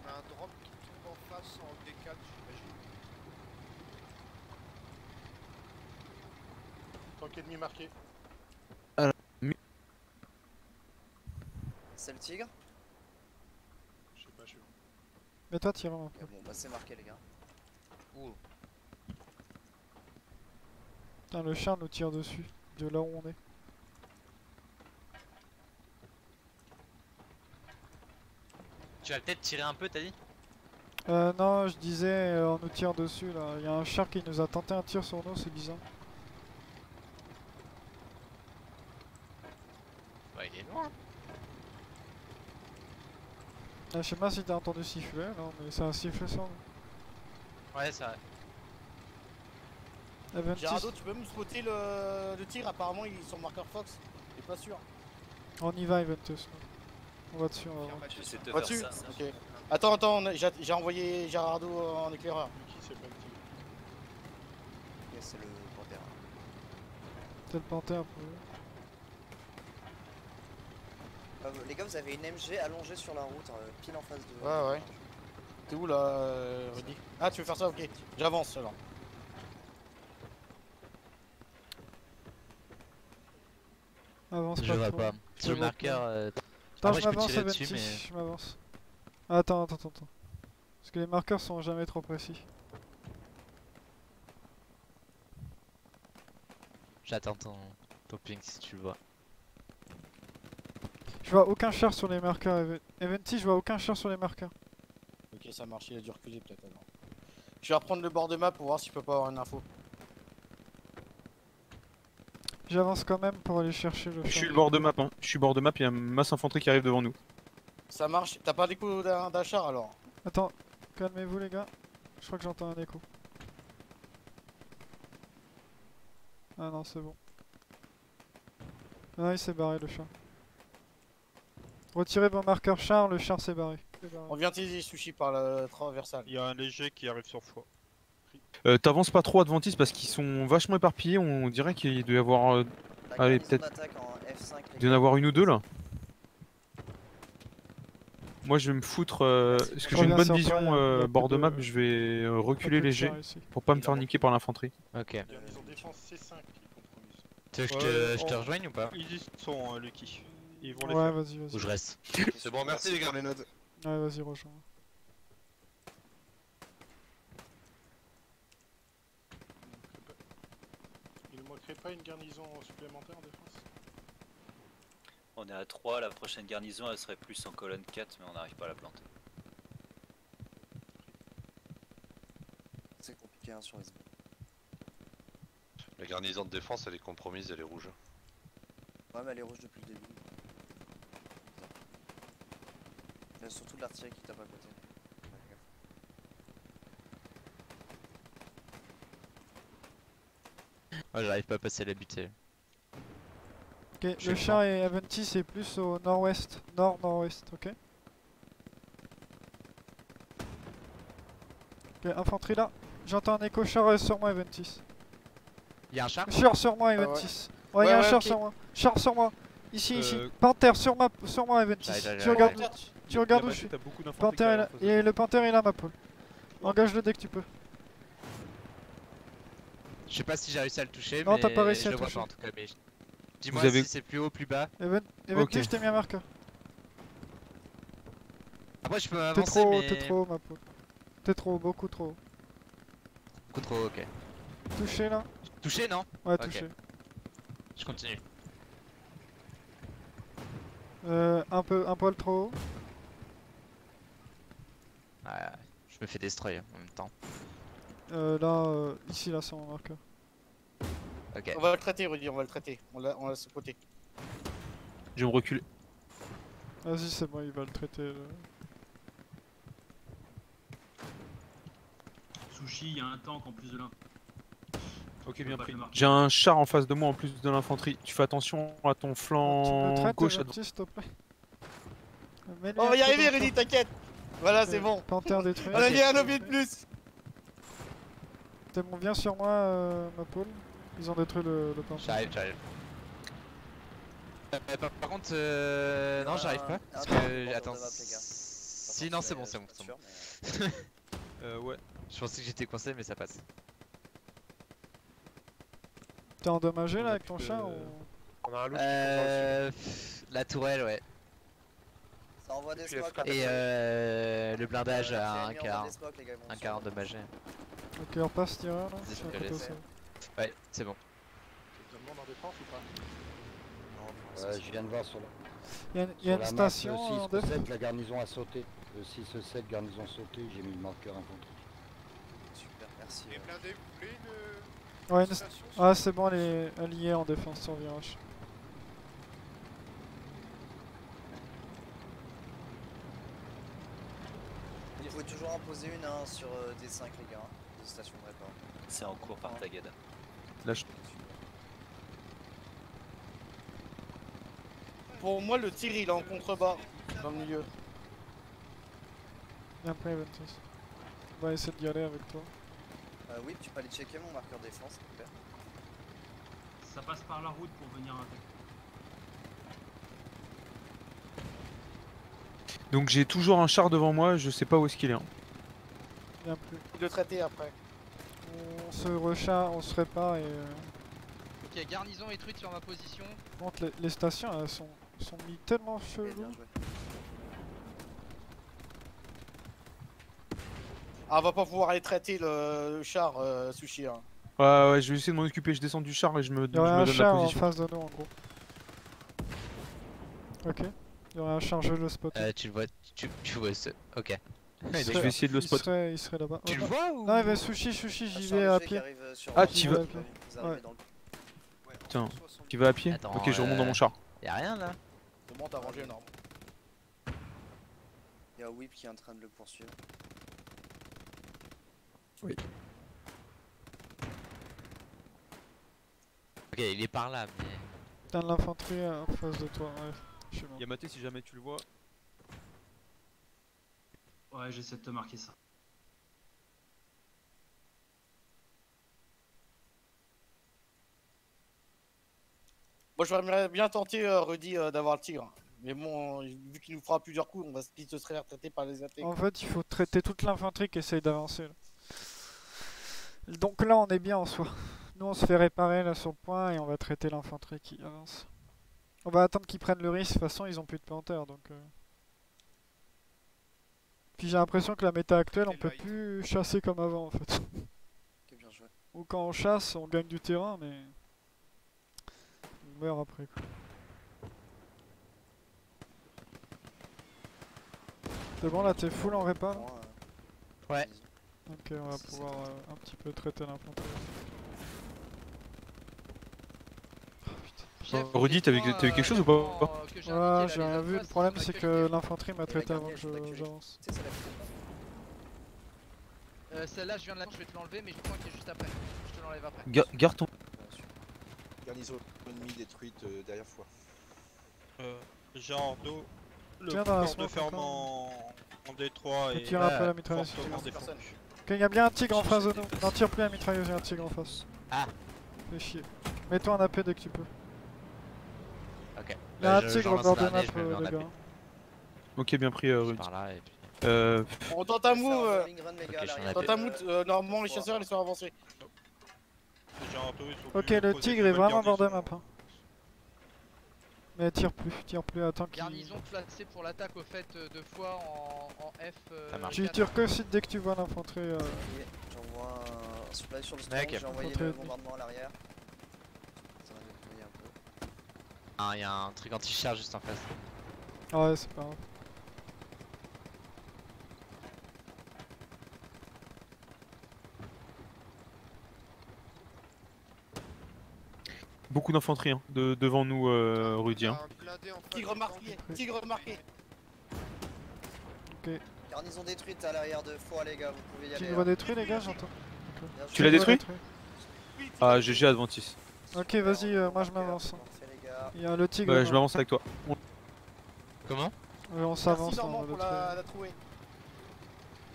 P: On a un drop qui tombe en face en D4, j'imagine.
F: Tank ennemi marqué.
E: C'est le tigre?
F: Je sais pas, je suis.
A: Mais toi, tire un peu.
E: Bon, bah c'est marqué, les gars. Ouh.
A: Putain, le chien nous tire dessus, de là où on est.
B: Tu vas peut-être tirer un peu, t'as dit?
A: Non, je disais, on nous tire dessus là. Il y a un char qui nous a tenté un tir sur nous, c'est bizarre.
B: Bah, il est loin.
A: Ah, je sais pas si t'as entendu siffler, non, mais c'est un sifflet ça.
B: Ouais, c'est vrai.
C: Gerardo, tu peux me spotter le tir? Apparemment, ils sont marqueur Fox. Je suis pas sûr.
A: On y va, Eventus. On va dessus, on va.
J: J'essaie de te
C: On va
J: faire
C: dessus?
J: ça.
C: Ok. Attends, j'ai envoyé Gerardo en éclaireur.
F: Qui c'est pas le tigre?
E: Ok, c'est le panthère.
A: C'est le panthère pour eux.
E: Les gars, vous avez une MG allongée sur la route, pile en face de.
C: Ouais. T'es où là, Rudy? Ah, tu veux faire ça? Ok. J'avance alors.
A: Avance
B: Je
A: pas
B: vois
A: trop.
B: pas.
A: Je
B: Sur le
A: vois
B: marqueur.
A: pas.
B: Ah,
A: Attends,
B: moi,
A: je
B: je peux
A: m'avance,
B: tirer dessus,
A: Eventus,
B: mais.
A: je m'avance. Attends. Parce que les marqueurs sont jamais trop précis.
B: J'attends ton ping si tu le vois.
A: Je vois aucun char sur les marqueurs, Eventy, je vois aucun char sur les marqueurs.
C: Ok, ça marche, il a dû reculer peut-être alors. Je vais reprendre le bord de map pour voir si je peux pas avoir une info.
A: J'avance quand même pour aller chercher le char.
D: Je suis le bord de map, hein. Je suis bord de map, il y a une masse infanterie qui arrive devant nous.
C: Ça marche, t'as pas d'écho d'un char alors?
A: Attends, calmez-vous les gars. Je crois que j'entends un écho. Ah non, c'est bon. Ah, il s'est barré le char. Retirez vos marqueurs char, le char s'est barré.
C: On vient utiliser sushi par la traversale.
F: Il y a un léger qui arrive sur foi.
D: T'avances pas trop Adventis parce qu'ils sont vachement éparpillés, on dirait qu'il doit y avoir... allez, peut-être... Il doit y en avoir une ou deux là. Moi je vais me foutre... parce que j'ai une bonne vision bord de map, je vais reculer léger pour pas me faire niquer par l'infanterie.
B: Ok.
F: Ils ont défense C5 qui compromise.
B: Tu veux que je te rejoigne ou pas?
F: Ils y sont, Lucky. Ils vont les
A: Ouais,
F: faire.
A: vas-y.
B: Ou je reste?
N: C'est bon, merci les gars.
P: Les nodes.
A: Ouais, vas-y, rejoins.
F: Il ne manquerait pas une garnison supplémentaire en défense?
J: On est à 3, la prochaine garnison elle serait plus en colonne 4 mais on n'arrive pas à la planter.
E: C'est compliqué hein, sur les...
N: La garnison de défense elle est compromise, elle est rouge.
E: Ouais mais elle est rouge depuis le début. Il y a surtout de l'artillerie qui tape à côté.
B: Ouais, j'arrive pas à passer la butée.
A: Ok, le char et Aventy c'est plus au nord-ouest, nord-nord-ouest, ok? Ok, infanterie là. J'entends un écho char sur moi, Aventis.
B: Y'a un char?
A: Char sur moi, Aventis. Ouais, y'a un char sur moi. Char sur moi. Ici. Panther sur moi, Aventis. Tu regardes où je suis. Panther est là. Et le Panther est là, ma poule. Engage-le dès que tu peux.
B: Je sais pas si j'ai réussi à le toucher,
A: non,
B: mais
A: t'as pas réussi à
B: je
A: le
B: le vois
A: toucher.
B: pas en tout cas. Mais dis-moi si c'est plus haut, plus bas.
A: Aventis, je t'ai mis un marqueur.
B: Après, je peux avancer, mais...
A: T'es trop haut, ma poule. T'es trop haut, beaucoup trop haut.
B: Beaucoup trop haut, ok.
A: Touché là?
B: Touché, non?
A: Ouais,
B: okay.
A: touché.
B: Je continue.
A: Un poil trop haut.
B: Ouais, je me fais destroy en même temps.
A: Là, ici, là, c'est mon marqueur.
B: Ok.
C: On va le traiter, Rudy, on va le traiter. On l'a sur le côté.
D: Je vais me reculer.
A: Vas-y, c'est bon, il va le traiter.
I: Sushi, il y a un tank en plus de là.
D: Ok, bien pris. J'ai un char en face de moi en plus de l'infanterie. Tu fais attention à ton flanc gauche à droite.
A: s'il te plaît.
C: On va y arriver, Rudy, t'inquiète. Voilà, c'est bon.
A: Panthère détruit.
C: On a mis un objet de plus.
A: C'est bon, viens sur moi, ma poule. Ils ont détruit le panthère.
B: J'arrive. Par contre, non, j'arrive pas. Parce que. Attends. Si, non, c'est bon.
D: Ouais.
B: Je pensais que j'étais coincé, mais ça passe.
A: T'es endommagé là avec ton char ou...
P: On a un loup qui tombe dans le
B: La tourelle, ouais.
E: Ça envoie des smokes.
B: Et le blindage à un quart endommagé.
A: Ok, on passe tireur là.
B: Ouais, c'est bon.
F: Tout le monde en défense ou pas?
Q: Je viens de voir sur la...
A: Il y a une station en
Q: Le 6
A: défense.
Q: 7, la garnison a sauté. Le 6 7, garnison sautée, j'ai mis le marqueur infanterie.
E: Super, merci.
P: Les blindés, vous voulez une
A: Ouais,
P: station
A: ah c'est bon, elle est alliée en défense sur virage.
E: Vous pouvez toujours en poser une hein, sur D5 les gars, des stations de répart.
J: C'est en cours par Tagada.
D: Lâche.
C: Pour moi, le tir il est en contrebas dans le milieu.
A: Bien prêt, Ventus. On va essayer d'y aller avec toi.
E: Oui, tu peux aller checker mon marqueur défense, s'il te plaît.
I: Ça passe par la route pour venir attaquer.
D: Donc j'ai toujours un char devant moi, je sais pas où est-ce qu'il est. Hein.
A: Bien plus.
C: Le traiter après.
A: On se recharge, on se répare et...
H: Ok, garnison est truite sur ma position.
A: Par contre, les stations elles sont mis tellement chelou.
C: Ah, on va pas pouvoir aller traiter le char, Sushi. Hein.
D: Ouais, je vais essayer de m'en occuper, je descends du char et je me
A: Il y aurait un
D: donne la
A: char en
D: position.
A: face de nous en gros. Ok. Il y aurait un char, je le spot.
B: Tu le vois, tu vois ce... Ok.
D: Je vais essayer de le spot.
A: Il serait là-bas.
B: Tu le vois ou...
A: Non, il va sushi, j'y vais à pied.
D: Ah, tu vas... Tiens, tu vas à pied?
B: Attends,
D: ok, je remonte dans mon char.
B: Y'a rien là.
C: C'est bon, t'as rangé énorme.
E: Il y a Whip qui est en train de le poursuivre.
M: Oui.
B: Ok, il est par là, mais...
A: T'as de l'infanterie en face de toi, ouais. Je suis mort.
D: Yamaté, si jamais tu le vois.
I: Ouais, j'essaie de te marquer ça.
C: Moi, j'aimerais bien tenter, Rudy, d'avoir le tigre. Mais bon, vu qu'il nous fera plusieurs coups, on va se faire traiter par les attaques.
A: En fait, il faut traiter toute l'infanterie qui essaye d'avancer. Donc là, on est bien en soi. Nous, on se fait réparer là sur le point et on va traiter l'infanterie qui avance. On va attendre qu'ils prennent le risque. De toute façon, ils ont plus de panthères, donc... Puis j'ai l'impression que la méta actuelle, on peut plus chasser comme avant, en fait.
E: Ok, bien joué.
A: Ou quand on chasse, on gagne du terrain, mais... on meurt après, quoi. C'est bon, là, t'es full en répa là?
B: Ouais.
A: Ok, on va pouvoir un petit peu traiter l'infanterie.
D: Rudy, t'as vu quelque chose ou pas?
A: Ouais, j'ai rien vu. Le problème, c'est que l'infanterie m'a traité avant que j'avance.
H: Celle-là, je viens de la... Je vais te l'enlever, mais je crois qu'il est juste après. Je te l'enlève après.
D: Garde ton...
P: Garnison ennemie détruite derrière foi.
R: Genre d'eau. Le
A: Tiens, dans la
R: port de
A: smoke
R: ferme
A: encore.
R: en Détroit et...
A: Tire un peu la mitrailleuse.
R: fortement défendu.
A: Ok, y'a bien un tigre en face de nous. Non, tire plus la mitrailleuse, y'a un tigre en face.
B: Ah.
A: Fais chier. Mets-toi en AP dès que tu peux.
B: Ok.
A: Y'a un tigre au bord de map, les gars.
D: Ok, bien pris, Rudy.
B: Par là et puis...
C: On tente un move.
B: Ok,
C: Tente un move. Normalement, les chasseurs, ils sont avancés.
A: Ok, le tigre est vraiment bord de map. Hein. Mais tire plus, attends qu'il...
H: Garnison placée pour l'attaque au fait 2 fois en F.
A: Tu tires que si dès que tu vois l'infanterie.
E: J'envoie un supply sur le
B: Mec,
E: stand, j'ai envoyé le bombardement à l'arrière. Ça va déployer un peu.
B: Ah, y'a un truc anti-char juste en face.
A: Ah ouais, c'est pas grave.
D: Beaucoup d'infanterie hein, devant nous, Rudy. Hein.
C: Tigre marqué, tigre marqué.
A: Ok.
E: Garnison détruite à l'arrière de Foix, les gars, vous pouvez y aller.
A: Tigre détruit, les gars, j'entends.
D: Tu l'as détruit? Ah, GG Adventis.
A: Ok, vas-y, moi je m'avance. Il y a le tigre.
D: Ouais, je m'avance avec toi.
B: Comment?
A: On s'avance,
C: Merci
A: on
C: Normand
A: va
C: pour
A: détruire.
C: la trouée.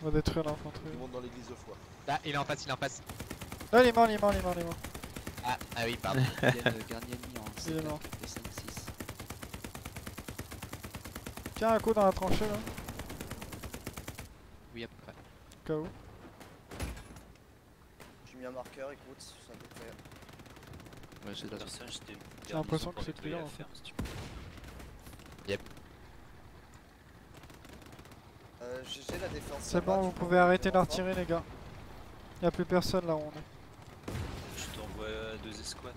A: On va détruire l'infanterie.
P: Il monte dans l'église de foi.
B: Là, il est en face, il est en face.
A: Ah, il est mort, il est mort, il est mort, il est mort.
B: Ah oui, pardon.
L: Il y a le gardien ennemi en
A: Il est mort.
L: 5 et 5, 6.
A: Tiens un coup dans la tranchée là.
L: Oui, à peu près.
A: KO.
E: J'ai mis un marqueur, écoute, c'est à peu près.
L: Ouais, j'ai de la
J: Personnage, j'ai
A: J'ai l'impression que c'est clear en fait.
B: Yep.
E: GG la défense.
A: C'est bon, vous pouvez arrêter d'en retirer les gars. Y'a plus personne là où on est.
J: Je t'envoie 2 escouades.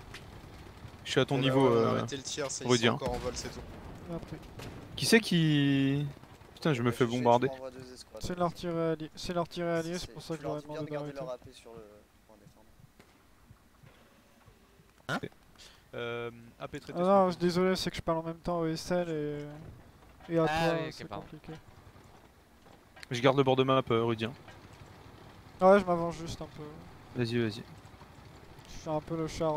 D: Je suis à ton niveau,
K: arrêtez le tir, c'est
D: Rudy, hein.
K: encore en vol, c'est tout.
A: Après.
D: Qui c'est qui... Putain, je me fais bombarder.
A: C'est leur tiré allié, c'est pour ça que je leur ai demandé d'arrêter.
E: leur AP sur le point défendre.
B: Hein?
D: AP traité.
A: Ah non, désolé, c'est que je parle en même temps au SL et à
B: Ah
A: toi,
B: oui, ok,
A: c'est
B: pardon.
A: compliqué.
D: Je garde le bord de map, Rudy. hein.
A: Ah ouais, je m'avance juste un peu.
D: Vas-y, vas-y.
A: Je fais un peu le char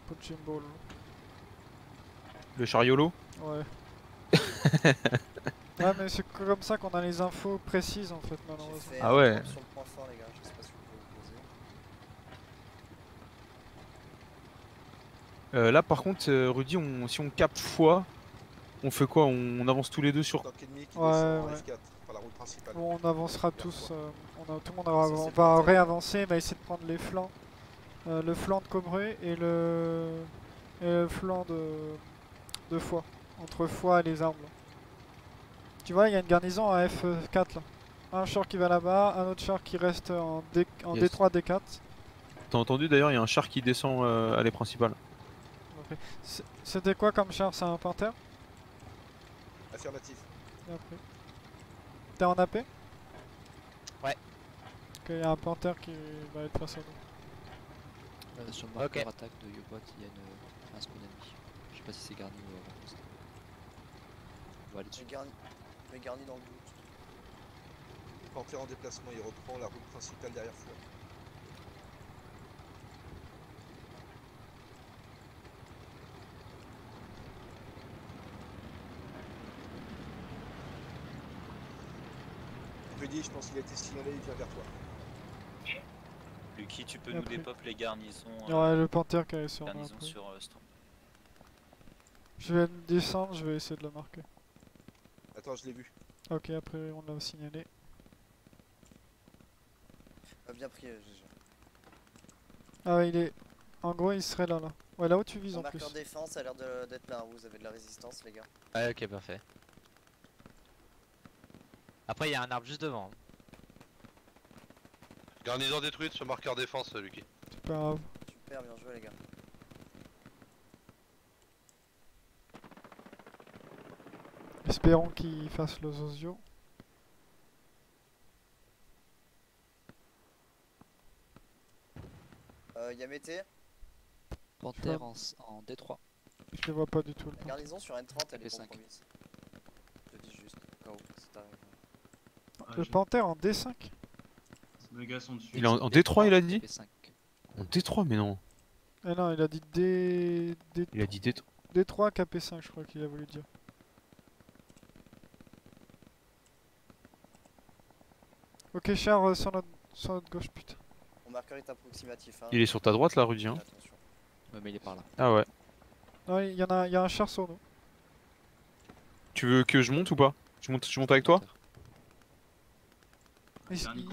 A: punching ball.
D: Le chariolo.
A: Ouais. Ouais, mais c'est comme ça qu'on a les infos précises en fait, malheureusement.
D: Ah ouais.
E: Sur le point fort, les gars, je sais pas si vous pouvez vous poser.
D: Là par contre, Rudy, si on capte fois, on fait quoi? On avance tous les deux sur...
P: Tank ennemi qui
A: Ouais,
P: descend en
A: ouais.
P: F4, par la route principale.
A: Bon, on avancera tous, tout le monde
E: Ça, c'est
A: va
E: le
A: réavancer, va essayer de prendre les flancs. Le flanc de Cobré et le flanc de Foix. Entre Foix et les arbres. Là. Tu vois, il y a une garnison à F4 là. Un char qui va là-bas, un autre char qui reste en D3, D4.
D: T'as entendu d'ailleurs, il y a un char qui descend à l'allée principale.
A: Okay. C'était quoi comme char? C'est un Panther?
P: Affirmatif.
A: Et après. T'es en AP?
B: Ouais.
A: Ok, il y a un Panther qui va être face à nous.
L: Sur le marqueur attaque de U-Bot, il y a un spawn ennemi. Je sais pas si c'est garni ou avant. On va aller dessus.
E: Mais garni dans le doute.
P: Panther en déplacement, il reprend la route principale derrière foi. Rudy, je pense qu'il a été signalé, il vient vers toi.
J: Lucky, tu peux
A: Et
J: nous
A: après.
J: dépop les garnisons.
A: Ouais, le Panther qui est sur moi.
J: Garnisons
A: après.
J: sur Storm.
A: Je vais descendre, je vais essayer de le marquer.
P: Attends, je l'ai vu.
A: Ok, après on l'a signalé.
E: Bien pris, GG.
A: Ah ouais, il est... En gros, il serait là, là. Ouais, là où tu vises
E: Mon
A: en plus.
E: marqueur défense a l'air d'être là, vous avez de la résistance, les gars.
B: Ouais, ok, parfait. Après, il y a un arbre juste devant.
N: Garnison détruite sur marqueur défense, Lucky.
A: C'est pas grave.
E: Super, bien joué, les gars.
A: Espérons qu'il fasse le Zozio.
E: Y'a Mété.
L: Panther en D3.
A: Je les vois pas du tout. Le
E: La garnison sur N30, elle est
L: P5.
E: compromise. Je te dis juste, au cas où ça t'arrive.
A: Le Panther en D5?
I: Les gars sont dessus.
D: Il est en D3, il a dit?
L: P5.
D: En D3, mais non.
A: Ah non, il a dit D...
D: Il a dit D3.
A: D3 KP5, je crois qu'il a voulu dire. Ok, char sur notre gauche, putain.
E: Mon marqueur est approximatif. Hein.
D: Il est sur ta droite là, Rudy. Hein.
E: Attention.
L: Ouais, mais il est par là.
D: Ah ouais.
A: Non, il y a un char sur nous.
D: Tu veux que je monte ou pas? Je monte avec toi?
A: Il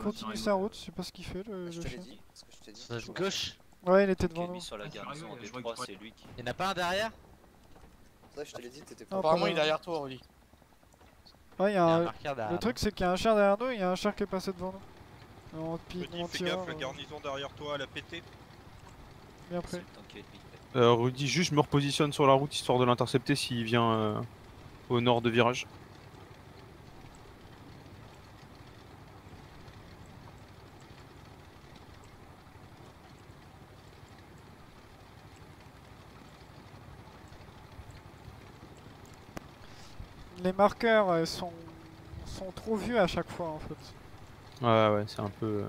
A: continue sa route, je sais pas ce qu'il fait le
E: Je te l'ai
A: chien.
E: dit, ce que je t'ai dit.
B: Sur notre gauche.
A: Ouais, il était
J: Qui
A: devant
J: est
A: nous.
J: mis sur la garnison en D3, c'est lui qui.
B: Y'en a pas un derrière?
E: Ça, je te l'ai dit, t'étais
A: Non,
E: pas.
C: Apparemment,
A: pas
C: il est derrière toi, Rudy.
A: Ouais, il y a
B: Il y a un
A: un...
B: marqueur derrière.
A: Le truc, c'est qu'il y a un char derrière nous et il y a un char qui est passé devant nous. On
R: Petit, fais gaffe, la garnison derrière toi, elle a pété.
A: Bien prêt.
D: Rudy, juste je me repositionne sur la route histoire de l'intercepter s'il vient au nord de virage.
A: Les marqueurs sont trop vieux à chaque fois en fait.
D: Ouais, ouais, c'est un peu.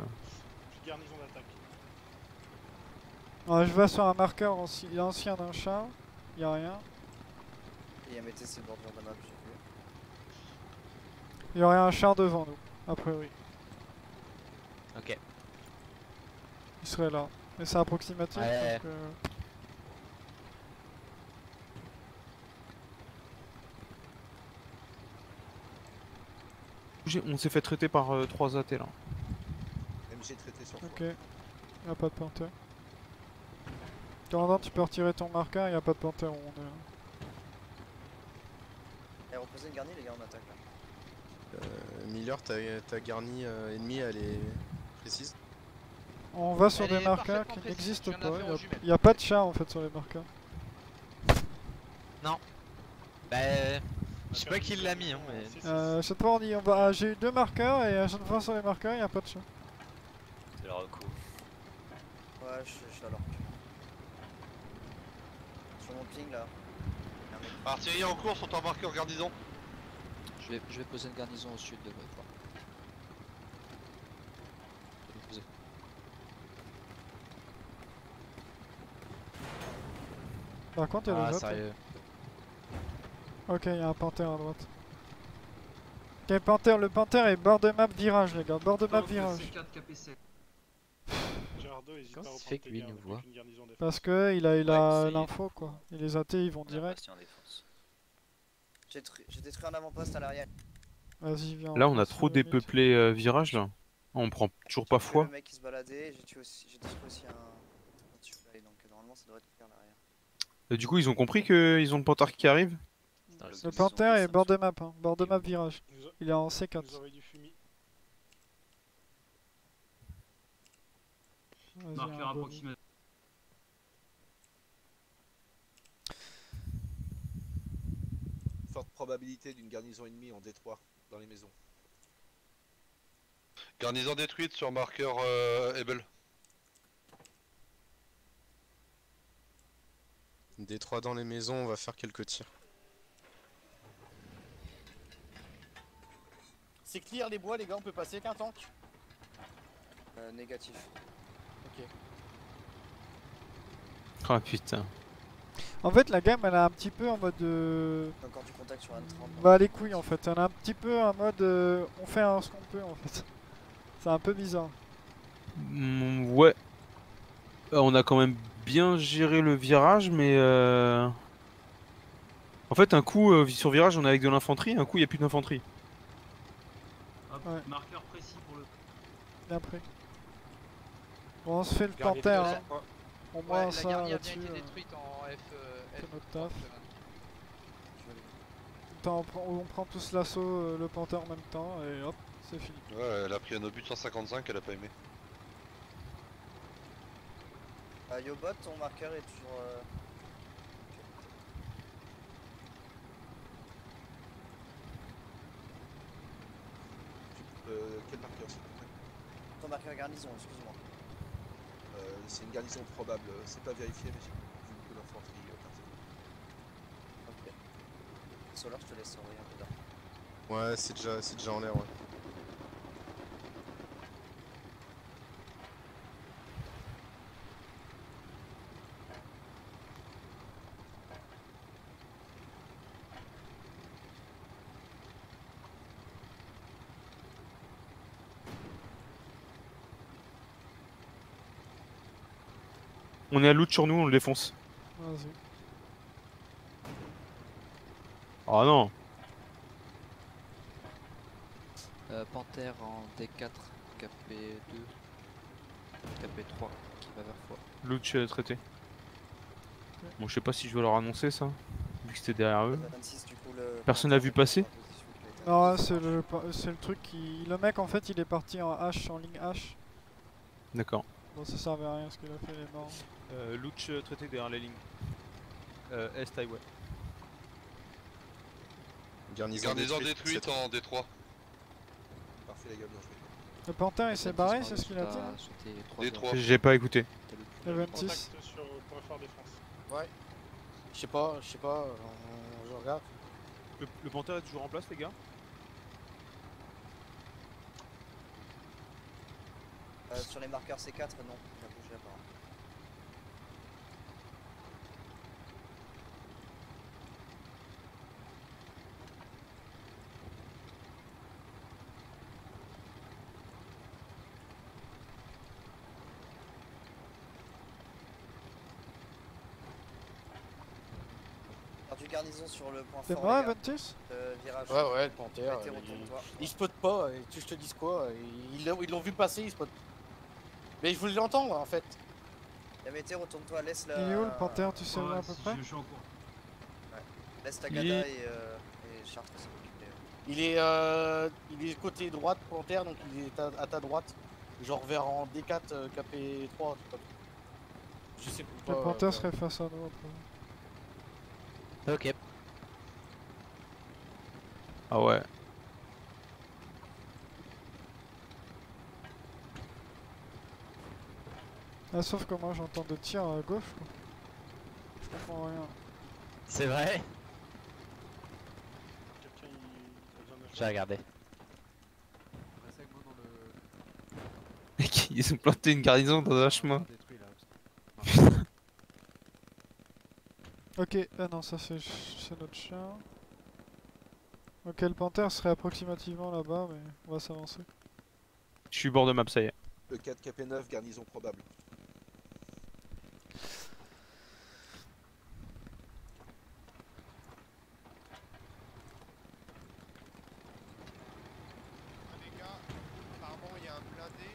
F: J'ai garnison d'attaque.
A: Ouais, je vais sur un marqueur ancien d'un chat, y'a rien.
E: Et il y a MTC bordure de la map, j'ai vu.
A: Il y aurait un char devant nous, a priori.
B: Ok.
A: Il serait là. Mais c'est approximatif.
B: Ouais.
A: Donc,
D: On s'est fait traiter par 3 AT là.
P: MG traité sur
A: Ok. Y'a pas de panthère. Commandant, tu peux retirer ton marqueur, y'a pas de panthère où on est là.
E: Et reposez une garnie, les gars, on attaque là.
K: Miller, ta garnie ennemie, elle est précise?
A: On va sur
H: Elle
A: des
H: est
A: marqueurs
H: parfaitement
A: qui
H: précise,
A: n'existent
H: je viens de la
A: pas.
H: faire aux jumelles.
A: Y'a pas de chat en fait sur les marqueurs.
B: Non. Bah. Je sais pas qui l'a mis, hein, mais.
A: Cette fois on dit j'ai eu 2 marqueurs et à chaque fois sur les marqueurs y'a pas de chat.
J: C'est le recours.
E: Ouais, je suis à l'orque. Sur mon ping là.
N: Artillerie en cours sur ton marqueur garnison.
L: Je vais poser une garnison au sud de votre part. Je vais poser.
A: Par contre y'a
B: Ah,
A: les autres.
B: sérieux.
A: Ok, y'a un panthère à droite. Ok, panthère, le panthère est bord de map virage les gars, bord de map virage.
F: C4 KP7. Gerardo, hésite pas à
L: Comment ça se
F: reprendre
L: fait
F: tes
L: que lui
F: gardes
L: nous
F: avec
L: voit?
F: une garnison défense.
A: Parce que il a
J: Ouais,
A: l'info quoi. Et les AT ils vont direct.
J: Bastion défense.
E: J'ai détruit un avant-poste à l'arrière.
A: Vas-y viens.
D: Là on a
A: se
D: trop
A: fait vite.
D: dépeuplé virage là. On prend toujours pas
E: J'ai tué
D: foi.
E: le mec qui se baladait, j'ai détruit aussi un supply, donc normalement ça devrait être clair l'arrière.
D: Du coup ils ont compris qu'ils ont le pantard qui arrive?
A: Le panthère est bord de map, hein. Bord de map virage. Il est en
F: Nous
A: C4.
F: envoie du fumier.
A: Vas-y,
I: Marqueur
A: un bon.
I: approximatif.
P: Forte probabilité d'une garnison ennemie en D3 dans les maisons.
N: Garnison détruite sur marqueur Ebel.
K: D3 dans les maisons, on va faire quelques tirs.
C: C'est clear les bois les gars, on peut passer qu'un tank.
E: Négatif.
C: Ok.
D: Ah putain.
A: En fait la game elle est un petit peu en mode
E: Encore du contact sur un 30.
A: bah les couilles en fait, elle est un petit peu en mode on fait ce qu'on peut en fait. C'est un peu bizarre.
D: Ouais. On a quand même bien géré le virage mais en fait un coup sur virage on est avec de l'infanterie, un coup il n'y a plus d'infanterie.
A: Ouais.
I: Marqueur précis pour le.
A: Bien pris. Bon on se fait le
R: Garnier
A: panthère
R: défense,
A: hein.
R: quoi.
A: Au
H: Ouais,
A: moins
H: la
A: ça
H: garnie a bien
A: là-dessus.
H: été détruite en
A: c'est notre taf.
H: F.
A: Attends, on prend tous l'assaut, le panthère en même temps et hop, c'est fini.
N: Ouais, elle a pris un obus 155, elle a pas aimé.
E: Yobot, ton marqueur est toujours.
P: Quel marqueur s'il vous plaît?
E: Ton marqueur garnison, excuse-moi.
P: C'est une garnison probable, c'est pas vérifié mais j'ai vu beaucoup d'infanterie partout.
E: Ok. Solar, je te laisse envoyer un peu d'armes.
K: Ouais, c'est déjà en l'air, ouais.
D: On est à loot sur nous, on le défonce.
A: Vas-y.
D: Oh non.
L: Panthère en D4, KP2, KP3 qui va vers foi.
D: Loot traité. Bon je sais pas si je vais leur annoncer ça, vu que c'était derrière eux.
E: 26, du coup, le
D: Personne n'a vu passer?
A: Non, c'est le truc qui. Le mec en fait il est parti en H, en ligne H.
D: D'accord.
A: Bon, ça servait à rien ce qu'il a fait, il est mort.
D: Louch traité derrière les lignes. Est highway.
K: Garnison
N: détruite en D3.
P: Parfait les gars, bien joué.
A: Le panthère il s'est barré, c'est ce qu'il a dit là
N: D3.
D: J'ai pas écouté.
A: Le 26.
F: Contact sur point fort défense.
C: Ouais. Je sais pas, je regarde.
D: Le panthère est toujours en place les gars?
E: Sur les marqueurs C4, non, il a bougé apparemment. garnison sur le point
A: T'es
E: fort.
A: mort,
E: les gars.
A: Aventus
E: Virage.
C: Ouais, le panthère.
E: Mettez, retourne-toi.
C: Il spot pas, et tu je te dis quoi, ils l'ont vu passer, il spot. Mais je voulais l'entendre en fait.
E: Mettez, retourne-toi, laisse la.
A: Il est où le panthère, tu sais où à peu près?
I: Je suis en cours.
E: Ouais. Laisse Tagada et Chartres s'occuper.
C: Il est côté droite, panthère, donc il est à ta droite. Genre vers en D4, KP3. Je sais pas.
A: Le panthère serait face à nous après.
B: Ok.
D: Ah ouais.
A: Ah, sauf que moi j'entends des tirs à gauche quoi. Je comprends rien.
B: C'est vrai? J'ai regardé.
D: Mec, ils ont planté une garnison dans un chemin.
A: Ok, ah non, ça c'est notre chien. Ok, le panthère serait approximativement là-bas, mais on va s'avancer.
D: Je suis bord de map, ça y est.
P: Le 4 KP9, garnison probable.
K: Les gars, apparemment il y a un blindé.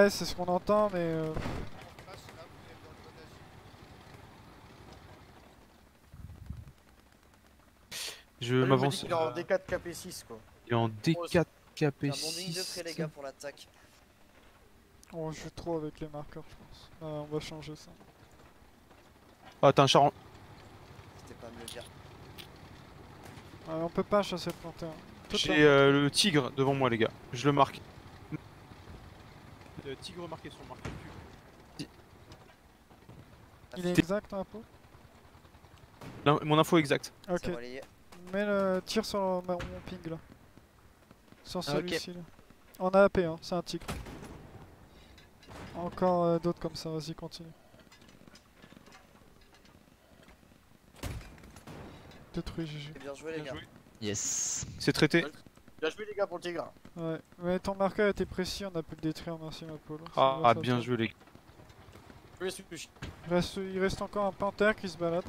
A: Ouais, c'est ce qu'on entend, mais
K: En face, là, vous êtes dans le mode azur.
D: Je
C: Lui,
D: m'avance.
C: il est en D4 KP6 quoi.
D: Il est en D4
E: Un bonding de
D: KP6.
E: près les gars pour l'attaque.
A: on joue trop avec les marqueurs, je pense. On va changer ça.
D: Ah, t'as un char en...
E: C'était pas me le dire.
A: On peut pas chasser le panthère.
D: J'ai le tigre devant moi, les gars. Je le marque. Le tigre marqué sur le marqueur.
A: Il est exact dans la peau?
D: Non, mon info est exacte.
A: Ok. Mets le tir sur mon ping là. Sur
B: Ah,
A: celui-ci là. On a AP, hein, c'est un tigre. Encore d'autres comme ça, vas-y continue. Détruit GG.
E: Bien joué les gars.
B: Yes.
D: C'est traité.
C: Bien joué les gars pour le tigre.
A: Ouais, mais ton marqueur était précis, on a pu le détruire, merci ma Polo.
D: Ah, bien joué, les gars.
A: Il reste encore un panthère qui se balade.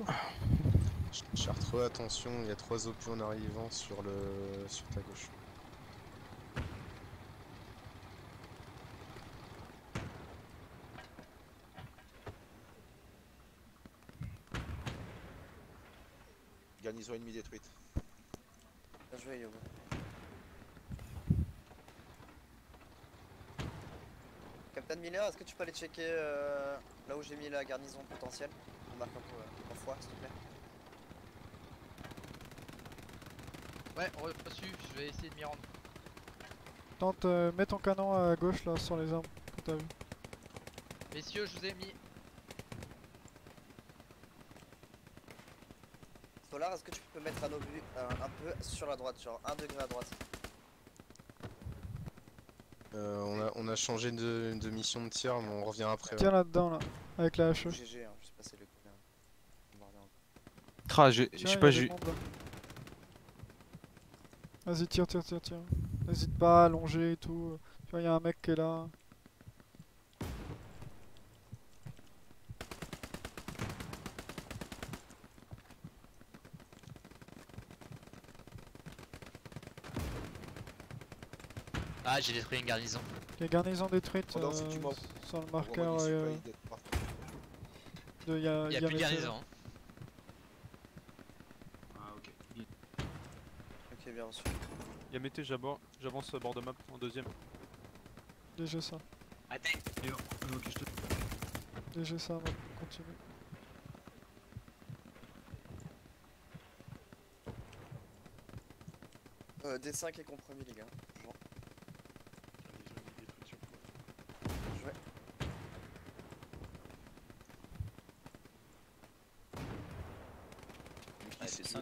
K: Chartreux, attention, il y a 3 opus en arrivant sur ta gauche.
P: Garnison ennemie détruite.
E: Bien joué Yobo. Captain Miller, est-ce que tu peux aller checker là où j'ai mis la garnison potentielle? On marque un peu en fois s'il te plaît.
H: Ouais, reçu, je vais essayer de m'y rendre.
A: Tente, mets ton canon à gauche là sur les arbres que t'as vu.
H: Messieurs, je vous ai mis.
E: Solar, est-ce que tu peux mettre un obus un peu sur la droite, genre 1 degré à droite?
K: On a changé de mission de tir, mais on revient après.
A: Tire là-dedans là, avec la HE.
E: GG, hein, je sais pas c'est le combien.
D: Ah, je sais pas, j'ai.
A: Vas-y, tire. N'hésite pas à allonger et tout. Tu vois, y'a un mec qui est là.
B: Ah, j'ai détruit une garnison.
A: Les garnisons détruites
P: Pendant si tu m'en-
A: sur le marqueur.
P: Vraiment, il d'être partout.
B: Il y a plus de garnison.
I: Ah ok.
E: Ok, bien reçu.
D: Yamété, j'avance bord de map en deuxième.
A: DG ça.
B: Arrêtez.
I: Ok, je te...
A: DG ça, on va continuer.
E: D5 est compromis les gars. Genre. Ouais.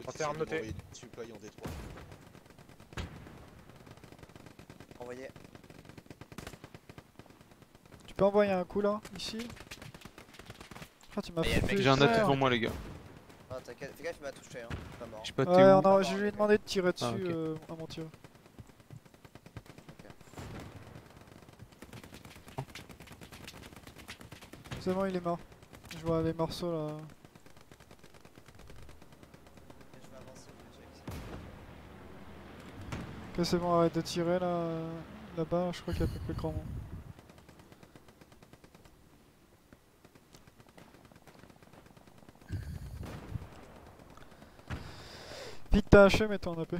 P: Panthère noté. Supply en D3.
E: Envoyé.
A: Tu peux envoyer un coup là, ici? Ah, tu m'as fait
D: J'ai un attaque
A: cher.
D: devant moi, les gars.
E: Ah t'inquiète, fais gaffe, il m'a touché hein, pas mort.
D: Je sais pas, t'es
A: Ouais,
D: où?
A: je lui ai demandé de tirer dessus
D: Ah, ok.
A: à mon tir. C'est bon, il est mort. Je vois les morceaux là. Ok, c'est bon, arrête de tirer là. Là-bas, je crois qu'il y a peu plus grand monde. Vite t'as haché, mets-toi en AP.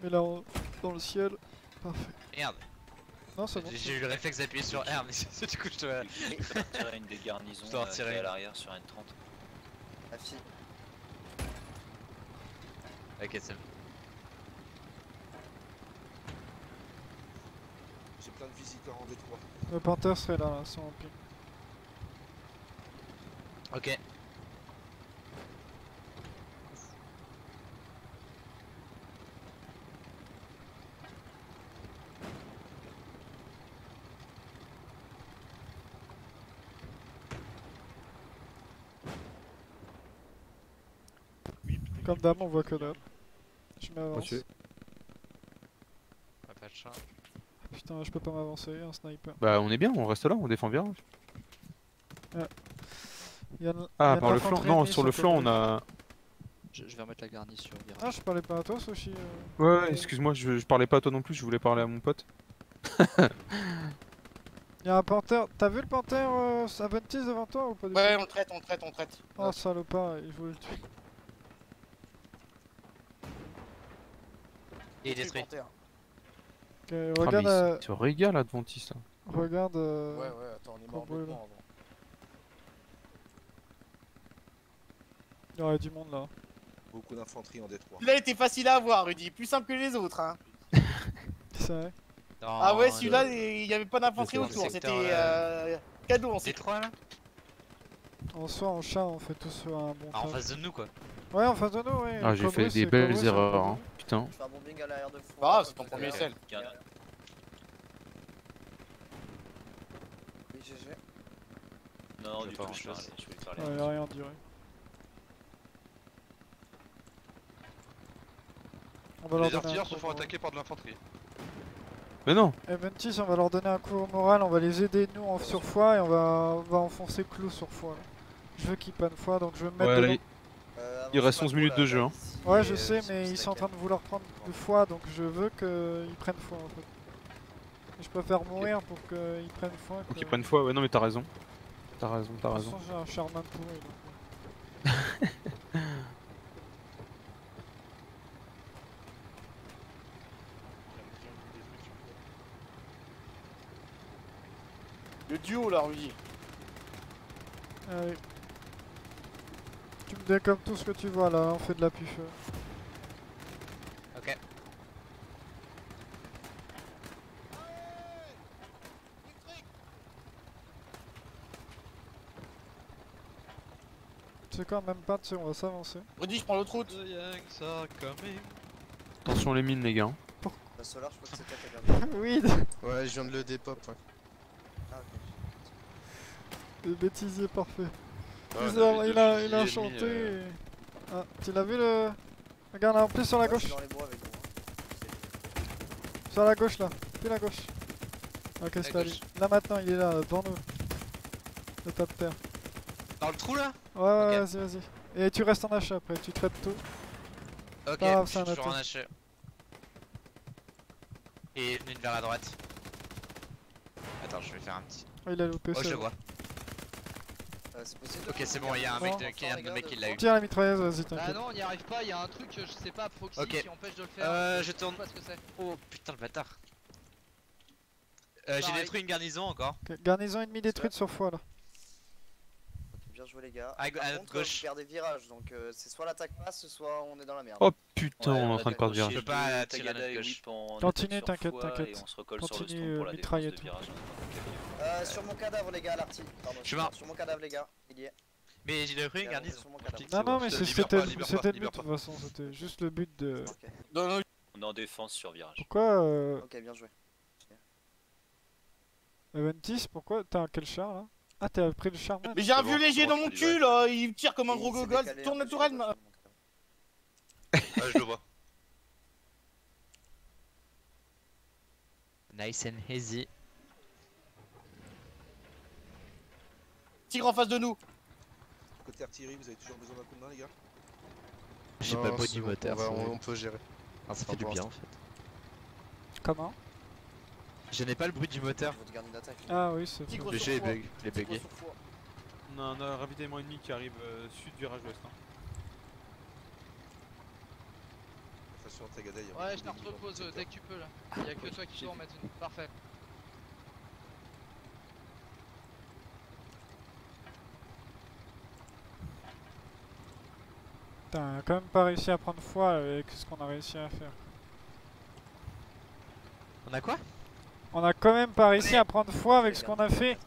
A: Mais là, dans le ciel. Parfait.
B: Merde.
A: Non, c'est bon.
B: J'ai eu le réflexe d'appuyer sur R, mais du coup je dois.
J: Tirer une des garnisons
B: Je dois en tirer
J: qui est à
B: une.
J: l'arrière sur N30.
E: La fille.
B: Ok, c'est bon.
P: J'ai plein de visiteurs en D3.
A: Le Panther serait là, sans ping.
B: Ok.
A: Comme d'hab, on voit que dalle. Je m'avance.
M: Ok.
B: Pas de chat.
A: Putain, je peux pas m'avancer, un sniper.
D: Bah on est bien, on reste là, on défend virage.
A: Ouais. Y a de- y
D: Ah,
A: a de
D: par le flanc,
A: l'infanterie
D: non,
A: ennemie
D: sur le flanc on a...
L: Je vais remettre la garnie sur virage.
A: Ah, je parlais pas à toi, Soshi.
D: Ouais, excuse-moi, je parlais pas à toi non plus, je voulais parler à mon pote.
A: Y'a un Panther. T'as vu le Panther Aventis devant toi ou pas du tout?
C: Ouais, on le traite, on le traite, on le traite.
A: Oh, salopard, il voulait le tuer.
B: Il est détruit.
A: Ok, regarde.
D: Ah, mais il se régale Adventis là.
A: Regarde.
C: Ouais, ouais, attends, on est mort
A: brûle.
C: bêtement avant.
A: Il y aurait du monde là.
P: Beaucoup d'infanterie en D3.
C: Celui-là était facile à avoir, Rudy, plus simple que les autres, hein.
A: C'est vrai.
C: Ah ouais, celui-là, il y avait pas d'infanterie
B: Dans le
C: autour,
B: secteur,
C: c'était cadeau en
B: D3 là.
A: En soi, en chat, on fait tous un bon
B: Ah, en
A: taf.
B: face de nous quoi.
A: Ouais, en face de nous, ouais.
D: Ah, j'ai fait des belles erreurs, hein. Putain.
E: Je fais un bombing à l'arrière de fou.
C: Ah, c'est ton premier sel.
E: Oui, GG.
J: Non,
B: Je
J: du
B: vais pas
J: tout, je vais
B: grand-chose.
J: parler.
A: Ouais, y'a rien duré. On va leur
N: Les
A: donner un
N: artilleurs
A: coup
N: se font attaquer par de l'infanterie.
D: Mais non.
A: Eventis, on va leur donner un coup au moral, on va les aider nous en sur foi et on va enfoncer Clou sur foi. Là. Je veux qu'ils prennent foi donc je vais me mettre
D: Ouais, là,
A: dedans.
D: il reste 11 minutes de jeu. Hein.
A: Ouais, je sais, mais ils sont en train de vouloir prendre de foi donc je veux qu'ils prennent foi en fait. Et je préfère mourir pour qu'ils prennent foi.
D: Faut qu'ils prennent foi, ouais, non mais t'as raison. T'as raison, t'as
A: De toute
D: raison.
A: façon, j'ai un Sherman pourri donc.
C: Le duo là, Rudy.
A: Allez. Tu me décompes tout ce que tu vois là, on fait de la puffe.
B: Ok.
A: C'est quand même pas, tu sais, on va s'avancer.
C: Rudy, je prends l'autre route.
D: Attention les mines les gars.
E: La Solar, je crois que c'est toi qui as gagné.
A: Oui.
K: Ouais, je viens de le dépop, ouais.
E: Ah, ok.
A: Le bêtisier parfait.
N: Ouais,
A: Il a chanté. Et... Ah, tu l'as vu le... Regarde, en plus sur la
E: Ouais, je
A: gauche.
E: suis dans les bois avec vous, hein.
A: Sur la gauche là, puis la gauche. Ok, c'est à lui. Là maintenant, il est là, devant nous. Le tas de terre.
B: Dans le trou là.
A: Ouais, ouais, vas-y, vas-y. Et tu restes en achat après, tu traites tout.
B: Ok,
A: Pas grave,
B: je
A: c'est un
B: suis toujours en
A: atout.
B: achat. Et une vers la droite. Attends, je vais faire un petit.
A: Oh, il a loupé
B: Oh,
A: ça.
B: je le vois.
E: C'est possible de
B: Ok,
E: faire
B: c'est
E: une
B: bon, il y a un
E: garde
B: mec,
E: de
B: qui, un
E: les
B: mec
E: gars,
B: qui l'a eu.
A: Tire la mitrailleuse, vas-y,
H: Ah
A: t'inquiète.
H: non, on n'y arrive pas, il y a un truc, je sais pas, proxy
B: Ok.
H: qui empêche de le faire.
B: Je tourne.
H: sais pas ce que c'est.
B: Oh putain, le bâtard. J'ai
H: Pareil.
B: détruit une garnison encore.
A: Ok, garnison ennemie détruite sur foi là.
E: Bien joué les gars.
B: À
E: Par
B: notre
E: contre,
B: gauche.
E: vous perdez virage, donc c'est soit l'attaque passe, soit on est dans la merde.
D: Oh putain, on est en train de perdre virage.
B: Je peux pas tirer à notre gauche.
A: Continue, t'inquiète, t'inquiète. Continue, mitraille et tout.
E: Sur mon cadavre les gars, l'arty. Pardon,
B: Je suis mort.
E: sur mon cadavre les gars, il y est.
B: Mais j'ai détruit une garnison.
E: Sur mon cadavre.
A: Non, non, mais
N: Libère
A: c'était
N: pas, libère
A: le
N: pas,
A: but de
N: libère
A: toute
N: pas.
A: façon, c'était juste le but de.
C: Non,
J: On est en défense sur virage.
A: Pourquoi
E: Ok, bien joué.
A: Aventis, pourquoi t'as quel char là? Ah, t'as pris le char man.
C: mais j'ai un
N: C'est bon,
C: vieux léger
N: c'est
C: dans
N: bon,
C: mon
N: c'est
C: cul là, il tire comme un
E: Et
C: gros
E: il s'est
C: gogol.
E: décalé
C: Tourne
E: un
C: la
E: peu sur
C: tourelle,
E: gauche,
C: ma...
E: sur mon cadavre.
N: Ah, je le vois.
B: Nice and easy.
C: Tigre en face de nous.
P: Côté artillerie, vous avez toujours besoin d'un coup de main, les gars?
B: J'ai
K: Non,
B: pas le bruit
K: c'est
B: du
K: bon,
B: moteur.
K: on peut gérer.
B: Ah, ça fait du bien en fait.
A: Comment?
B: Je n'ai pas le bruit du moteur.
E: Votre garde d'attaque.
A: Ah oui, c'est
C: Tigre
B: Le
C: sur
B: jeu est
C: foi.
B: bug, il est
C: Tigre
B: bugué.
C: sur foi.
D: On a un ravitaillement ennemi qui arrive sud virage ouest. Hein.
P: Attention, Tagada, il y a
H: Ouais,
P: beaucoup
H: je te
P: d'ennemis dans
H: repose
P: le secteur.
H: dès que tu peux là. Y'a que toi qui peux en mettre une. Parfait.
A: Putain, on a quand même pas réussi à prendre foi avec ce qu'on a réussi à faire.
B: On a quoi?
A: On a quand même pas réussi à prendre foi avec ce qu'on a fait.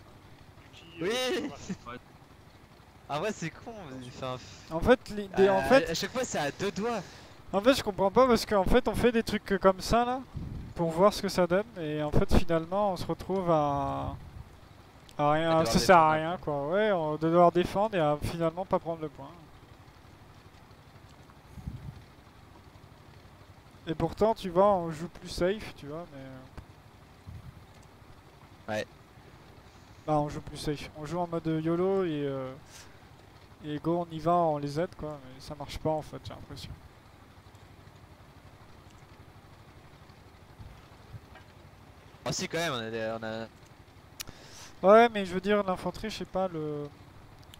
B: Oui. Ah ouais, c'est con. Enfin,
A: En fait, l'idée, en fait,
B: à chaque fois, c'est à deux doigts.
A: en fait, je comprends pas parce qu'en fait, on fait des trucs comme ça là pour voir ce que ça donne et en fait, finalement, on se retrouve à rien.
B: devoir
A: Ça sert à
B: défendre.
A: rien quoi. Ouais, on doit devoir défendre et à finalement pas prendre le point. Et pourtant, tu vois, on joue plus safe, tu vois, mais.
B: Ouais.
A: Bah, on joue plus safe. On joue en mode YOLO et go, on y va, on les aide quoi, mais ça marche pas en fait, j'ai l'impression.
B: Ah si, quand même, on a...
A: Ouais, mais je veux dire, l'infanterie, je sais pas,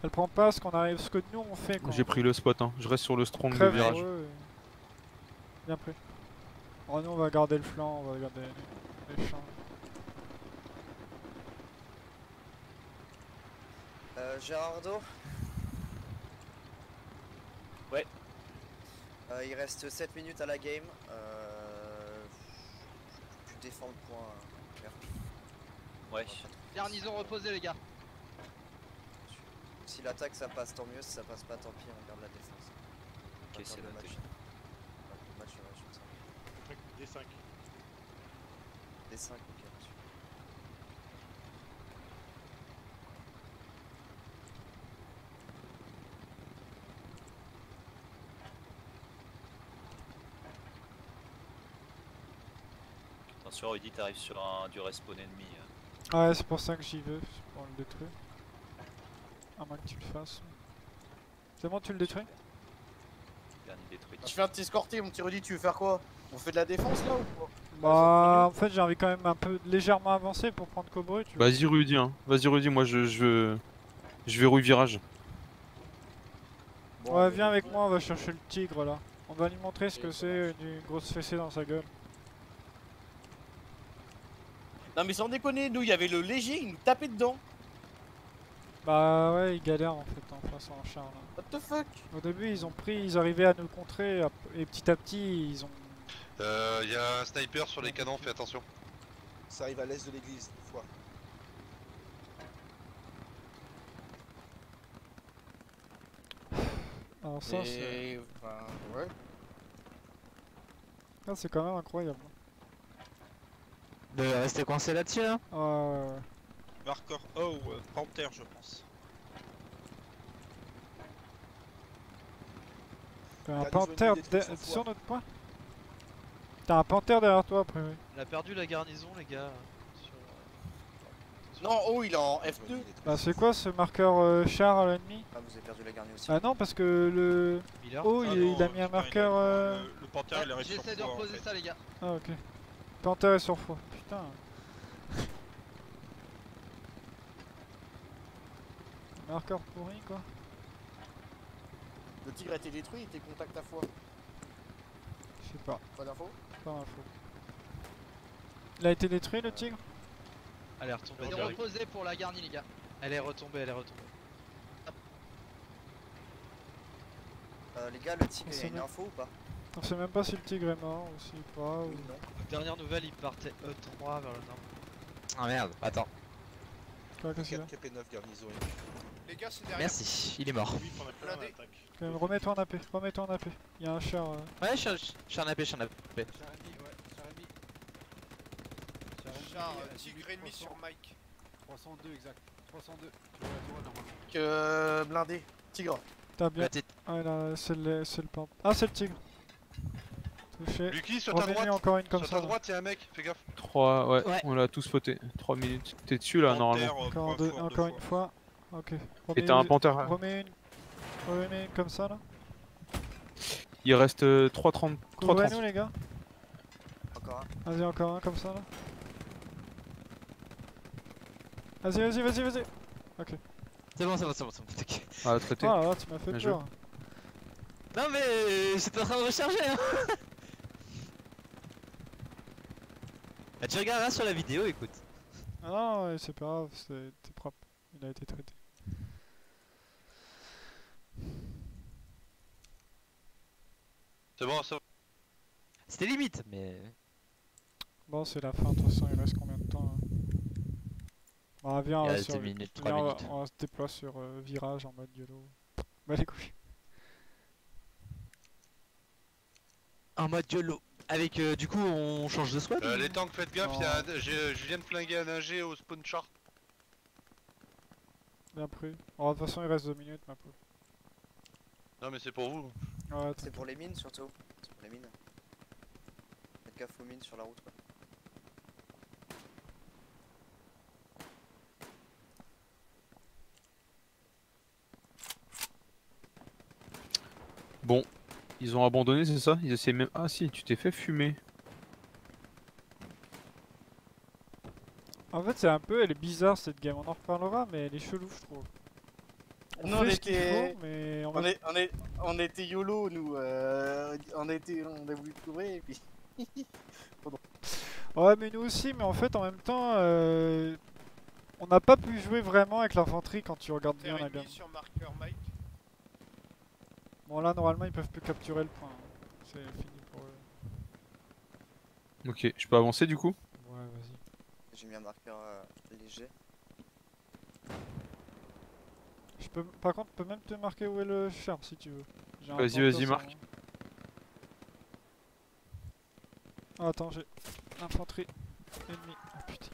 A: elle prend pas ce qu'on arrive, ce que nous on fait quoi.
D: J'ai pris le spot, hein. Je reste sur le strong de
A: Crève
D: virage.
A: sur eux Bien pris. Oh, nous on va garder le flanc, on va garder les champs.
E: Gérardo.
J: Ouais.
E: Il reste 7 minutes à la game. Tu défends le point.
J: Ouais.
H: Garnison reposée, les gars.
E: Si l'attaque ça passe, tant mieux. Si ça passe pas, tant pis, on garde la défense.
J: Ok, c'est
E: le
J: noté.
E: match. Le match va sur ça.
F: D5.
E: D5, ok. Monsieur.
J: Attention, Rudy, t'arrives sur du respawn ennemi.
A: Ouais, c'est pour ça que j'y vais, c'est pour le détruire. À moins que tu le fasses. C'est bon, tu le détruis?
J: Dernier détruit.
C: Je viens de t'escorter, mon petit Rudy, tu veux faire quoi? On fait de la défense là ou quoi?
A: Bah, en fait, j'ai envie quand même un peu légèrement avancer pour prendre Cobru, tu vois.
D: Vas-y Rudy, hein. Vas-y Rudy, moi je verrouille virage.
C: Bon,
A: Ouais, viens avec moi, on va chercher le tigre là. On va lui montrer ce que c'est une grosse fessée dans sa gueule.
C: Non mais sans déconner, nous il y avait le léger, il nous tapait dedans.
A: Bah ouais, ils galèrent en fait en face en char là.
C: What the fuck?
A: Au début, ils arrivaient à nous contrer et petit à petit, ils ont.
R: Y a un sniper sur les canons, fais attention.
P: Ça arrive à l'est de l'église, une fois.
A: Alors ça, c'est.
C: Enfin, ouais.
A: Ah, c'est quand même incroyable.
B: De rester coincé là-dessus, hein.
A: Ouais.
R: Marqueur O, Panther, je pense.
A: T'as un
P: Garde,
A: panthère
P: ils ont une détruite sans
A: sur
P: foi.
A: notre point. T'as un panthère derrière toi après, oui.
L: On a perdu la garnison, les gars.
C: Non, oh, il est en F2.
A: Bah, c'est quoi ce marqueur char à l'ennemi?
E: Ah, vous avez perdu la garnie aussi.
A: Ah non, parce que le.
L: Miller.
A: Oh,
R: Ah
A: il
R: non,
A: a mis un
R: putain,
A: marqueur.
R: Le Panther, il arrive sur
H: J'essaie de
R: foi, en
H: reposer
R: fait.
H: ça, les gars.
A: Ah, ok. Panthère est sur foi. Putain. Marqueur pourri quoi.
C: Le tigre a été détruit, il était contact à foi.
A: Je sais pas.
C: Pas d'infos?
A: Pas d'info. Il a été détruit le tigre?
L: Elle est retombée.
H: Il est reposé pour la garnie, les gars.
L: Elle est retombée, elle est retombée.
E: Les gars, le tigre,
A: On
E: il y a
A: sait
E: une
A: même-
E: info ou pas?
A: On sait même pas si le tigre est mort ou si pas. Ou...
L: Dernière nouvelle, il partait E3 vers le nord.
B: Ah merde, attends.
A: Quoi, qu'est-ce qu'il y a?
P: KP9 garnison.
G: Les gars, c'est derrière.
B: Merci, il est mort.
F: Oui, on a plein
G: Blindé.
F: d'attaques.
A: Quand même, remets-toi en AP, remets-toi en AP. Il y a un char.
B: Ouais, je suis en AP, je suis en AP.
G: Char, tigre ennemi sur Mike.
O: 302 exact. 302. Tu vois la tour normalement.
C: Blindé. Tigre.
A: T'as bien.
B: Petite.
A: Ah là, c'est le pan. Ah, c'est le tigre. Touché.
R: Lucky, sur ta
A: Remets-lui
R: droite.
A: encore une comme
R: Sur
A: ça.
R: ta
A: là.
R: droite, y'a un mec, fais gaffe.
D: 3, ouais,
B: Ouais.
D: on l'a tous spoté. 3 minutes. T'es dessus là normalement.
A: Encore, encore une fois. Ok.
D: Et t'as un panthère.
A: Remets une comme ça là.
D: Il reste 3,30.
A: Couvrez-nous les gars.
E: Encore un.
A: Vas-y, encore un comme ça là. Vas-y. Ok.
B: C'est bon, t'inquiète.
D: Ah, traité.
A: Ah là, tu m'as fait
D: Bien
A: peur.
B: Non mais j'étais en train de recharger hein. Bah tu regarderas sur la vidéo, écoute.
A: Ah non, ouais, c'est pas grave, c'était propre. Il a été traité.
R: C'est bon, c'est bon.
B: C'était limite, mais...
A: Bon, c'est la fin, de toute façon, il reste combien de temps là? Bah, viens,
B: Il
A: on va
B: reste
A: sur...
B: 2 minutes, 3
A: viens,
B: minutes.
A: on se déploie sur virage en mode YOLO. Bah les couilles.
B: En mode YOLO. Avec du coup on change de squad
R: Les tanks, faites gaffe, je viens de flinguer un ingé au spawn chart.
A: Bien pris. Oh, de toute façon, il reste 2 minutes, ma pauvre.
R: Non mais c'est pour vous.
A: Ouais,
E: C'est pour les mines surtout. C'est pour les mines. Faites gaffe aux mines sur la route quoi.
D: Bon, ils ont abandonné, c'est ça? Ils essaient même. Ah si, tu t'es fait fumer.
A: En fait, c'est un peu, elle est bizarre cette game, on en reparlera, mais elle est chelou, je trouve.
C: Nous,
A: fait ce qu'il faut, mais
C: on était YOLO, nous. On a voulu te couvrir et puis. Pardon.
A: Ouais, mais nous aussi, mais en fait, en même temps, on n'a pas pu jouer vraiment avec l'infanterie quand tu regardes bien la gamme.
P: sur marqueur Mike.
A: Bon, là, normalement, ils peuvent plus capturer le point. Hein. C'est fini pour eux.
D: Ok, je peux avancer du coup?
A: Ouais, vas-y.
E: J'ai mis un marqueur léger.
A: Par contre, je peux même te marquer où est le char si tu veux.
D: Vas-y, marque.
A: Ah, attends, j'ai l'infanterie ennemie. Oh putain.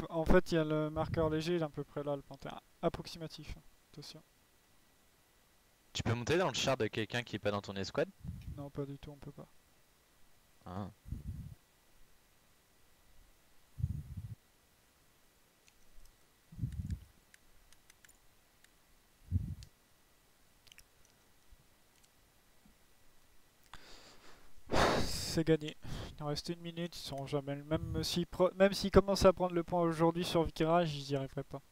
A: En fait, il y a le marqueur léger, il est à peu près là, le panthère. Approximatif. Attention.
B: Tu peux monter dans le char de quelqu'un qui est pas dans ton escouade?
A: Non, pas du tout, on peut pas.
B: Ah.
A: C'est gagné. Il en reste 1 minute, ils sont jamais... Même s'ils commencent à prendre le point aujourd'hui sur Virage, ils y arriveraient pas.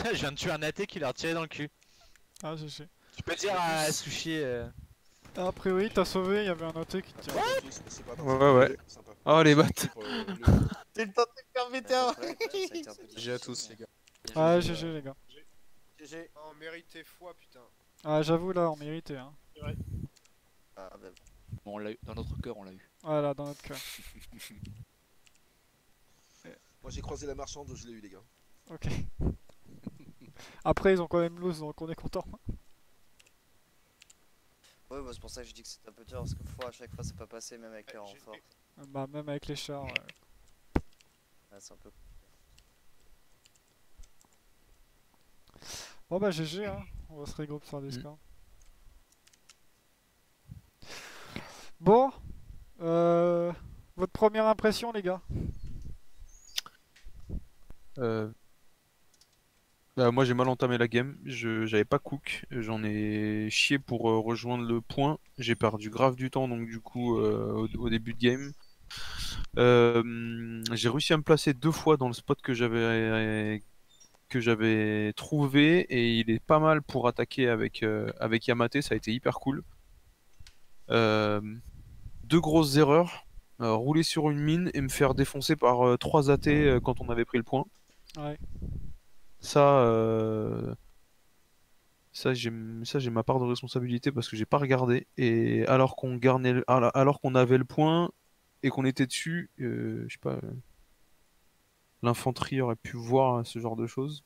B: Je viens de tuer un athée qui leur tiré dans le cul.
A: Ah, GG.
B: Tu peux dire à Sushi...
A: A priori, t'as sauvé, il y avait un athée qui te tirait.
D: Ouais. Oh les battes.
C: T'es le temps de te faire météo.
K: GG à tous les gars.
A: Ah, GG les gars.
C: GG.
P: On méritait foi, putain.
A: Ah, j'avoue là, on méritait hein.
C: Ouais.
E: Ah, bah.
L: Bon, on l'a eu, dans notre cœur, on l'a eu.
A: Voilà, dans notre cœur.
P: Moi j'ai croisé la marchande, je l'ai eu les gars.
A: Ok. Après, ils ont quand même lose, donc on est content.
E: Ouais, bah, c'est pour ça que je dis que c'est un peu dur parce que à chaque fois c'est pas passé, même avec les renforts.
A: Bah, même avec les chars. Ouais,
E: c'est un peu.
A: Bon, bah, GG, hein. On va se regrouper sur Discord. Bon, votre première impression, les gars?
D: Bah, moi j'ai mal entamé la game, j'avais pas cook, j'en ai chié pour rejoindre le point, j'ai perdu grave du temps donc du coup au début de game. J'ai réussi à me placer 2 fois dans le spot que j'avais trouvé et il est pas mal pour attaquer avec Yamate, ça a été hyper cool. 2 grosses erreurs, rouler sur une mine et me faire défoncer par 3 AT quand on avait pris le point.
A: Ouais.
D: Ça j'ai ma part de responsabilité parce que j'ai pas regardé et alors qu'on avait le point et qu'on était dessus, je sais pas, l'infanterie aurait pu voir ce genre de choses.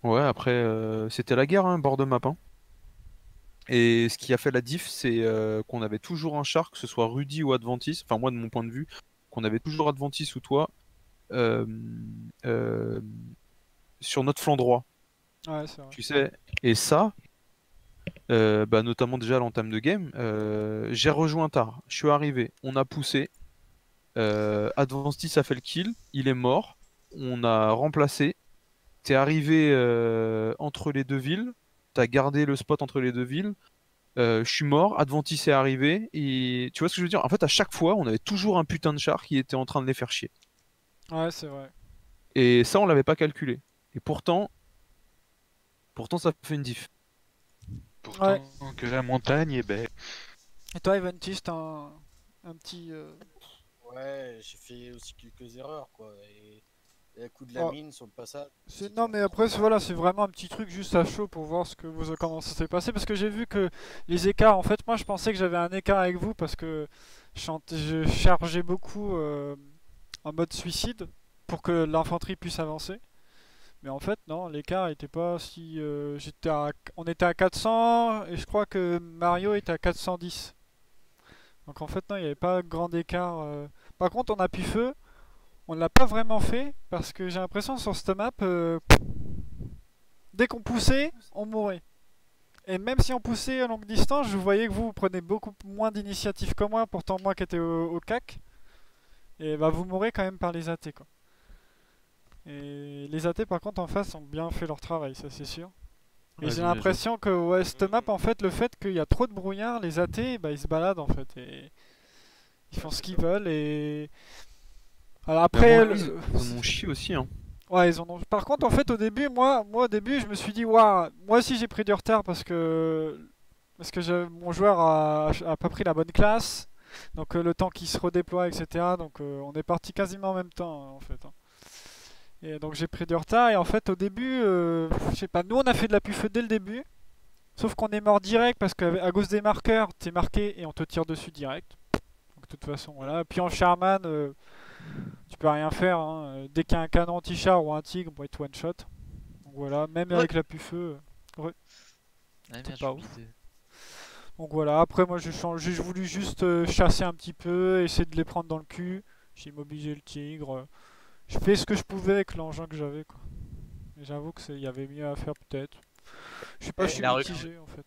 D: Ouais, après c'était la guerre, hein, bord de map. Hein. Et ce qui a fait la diff, c'est qu'on avait toujours un char, que ce soit Rudy ou Adventis, enfin moi de mon point de vue, qu'on avait toujours Adventis ou toi sur notre flanc droit.
A: Ouais, c'est vrai.
D: Tu sais, et ça, bah, notamment déjà à l'entame de game, j'ai rejoint tard, je suis arrivé, on a poussé, Advantis a fait le kill, il est mort, on a remplacé, t'es arrivé entre les deux villes, t'as gardé le spot entre les deux villes, je suis mort, Adventis est arrivé, et tu vois ce que je veux dire? En fait, à chaque fois, on avait toujours un putain de char qui était en train de les faire chier.
A: Ouais, c'est vrai.
D: Et ça, on l'avait pas calculé. Et pourtant ça fait une diff.
A: Ouais.
R: Que la montagne est belle.
A: Et toi, Eventis, t'as un petit.
C: Ouais, j'ai fait aussi quelques erreurs quoi. Et à coup de la
A: Oh.
C: mine sur le passage.
A: Non mais après voilà, c'est vraiment un petit truc juste à chaud pour voir comment ça s'est passé, parce que j'ai vu que les écarts, en fait moi je pensais que j'avais un écart avec vous parce que je chargeais beaucoup en mode suicide pour que l'infanterie puisse avancer, mais en fait non, l'écart était pas si on était à 400 et je crois que Mario était à 410, donc en fait non, il n'y avait pas grand écart. Par contre on a pu feu. On l'a pas vraiment fait parce que j'ai l'impression sur cette map, dès qu'on poussait, on mourait. Et même si on poussait à longue distance, je voyais que vous prenez beaucoup moins d'initiative que moi, pourtant moi qui étais au CAC. Et bah vous mourrez quand même par les AT quoi. Et les AT par contre en face ont bien fait leur travail, ça c'est sûr. Et
D: Ouais,
A: j'ai
D: j'imagine.
A: l'impression que ouais, cette map en fait, le fait qu'il y a trop de brouillard, les AT bah, ils se baladent en fait. Et ils font ce qu'ils veulent et... Alors après...
D: Ils en ont chié aussi, hein.
A: Ouais, ils en ont. Par contre, en fait, au début, moi au début, je me suis dit, waouh, moi aussi j'ai pris du retard parce que mon joueur a pas pris la bonne classe, donc le temps qu'il se redéploie, etc. Donc on est parti quasiment en même temps, en fait. Hein. Et donc j'ai pris du retard et en fait, au début, je sais pas, nous on a fait de la puffe dès le début, sauf qu'on est mort direct parce qu'à cause des marqueurs, t'es marqué et on te tire dessus direct. Donc de toute façon, voilà. Puis en Sherman. Tu peux rien faire, hein. Dès qu'il y a un canon anti-char ou un tigre, on va être one shot. Donc voilà, même avec la pufeu. Ouais.
B: Ouais,
A: Pas ouf. Donc voilà, après moi j'ai voulu juste chasser un petit peu, essayer de les prendre dans le cul. J'ai immobilisé le tigre. Je fais ce que je pouvais avec l'engin que j'avais quoi. Mais j'avoue que y avait mieux à faire peut-être. Je sais pas, je suis mitigé en fait.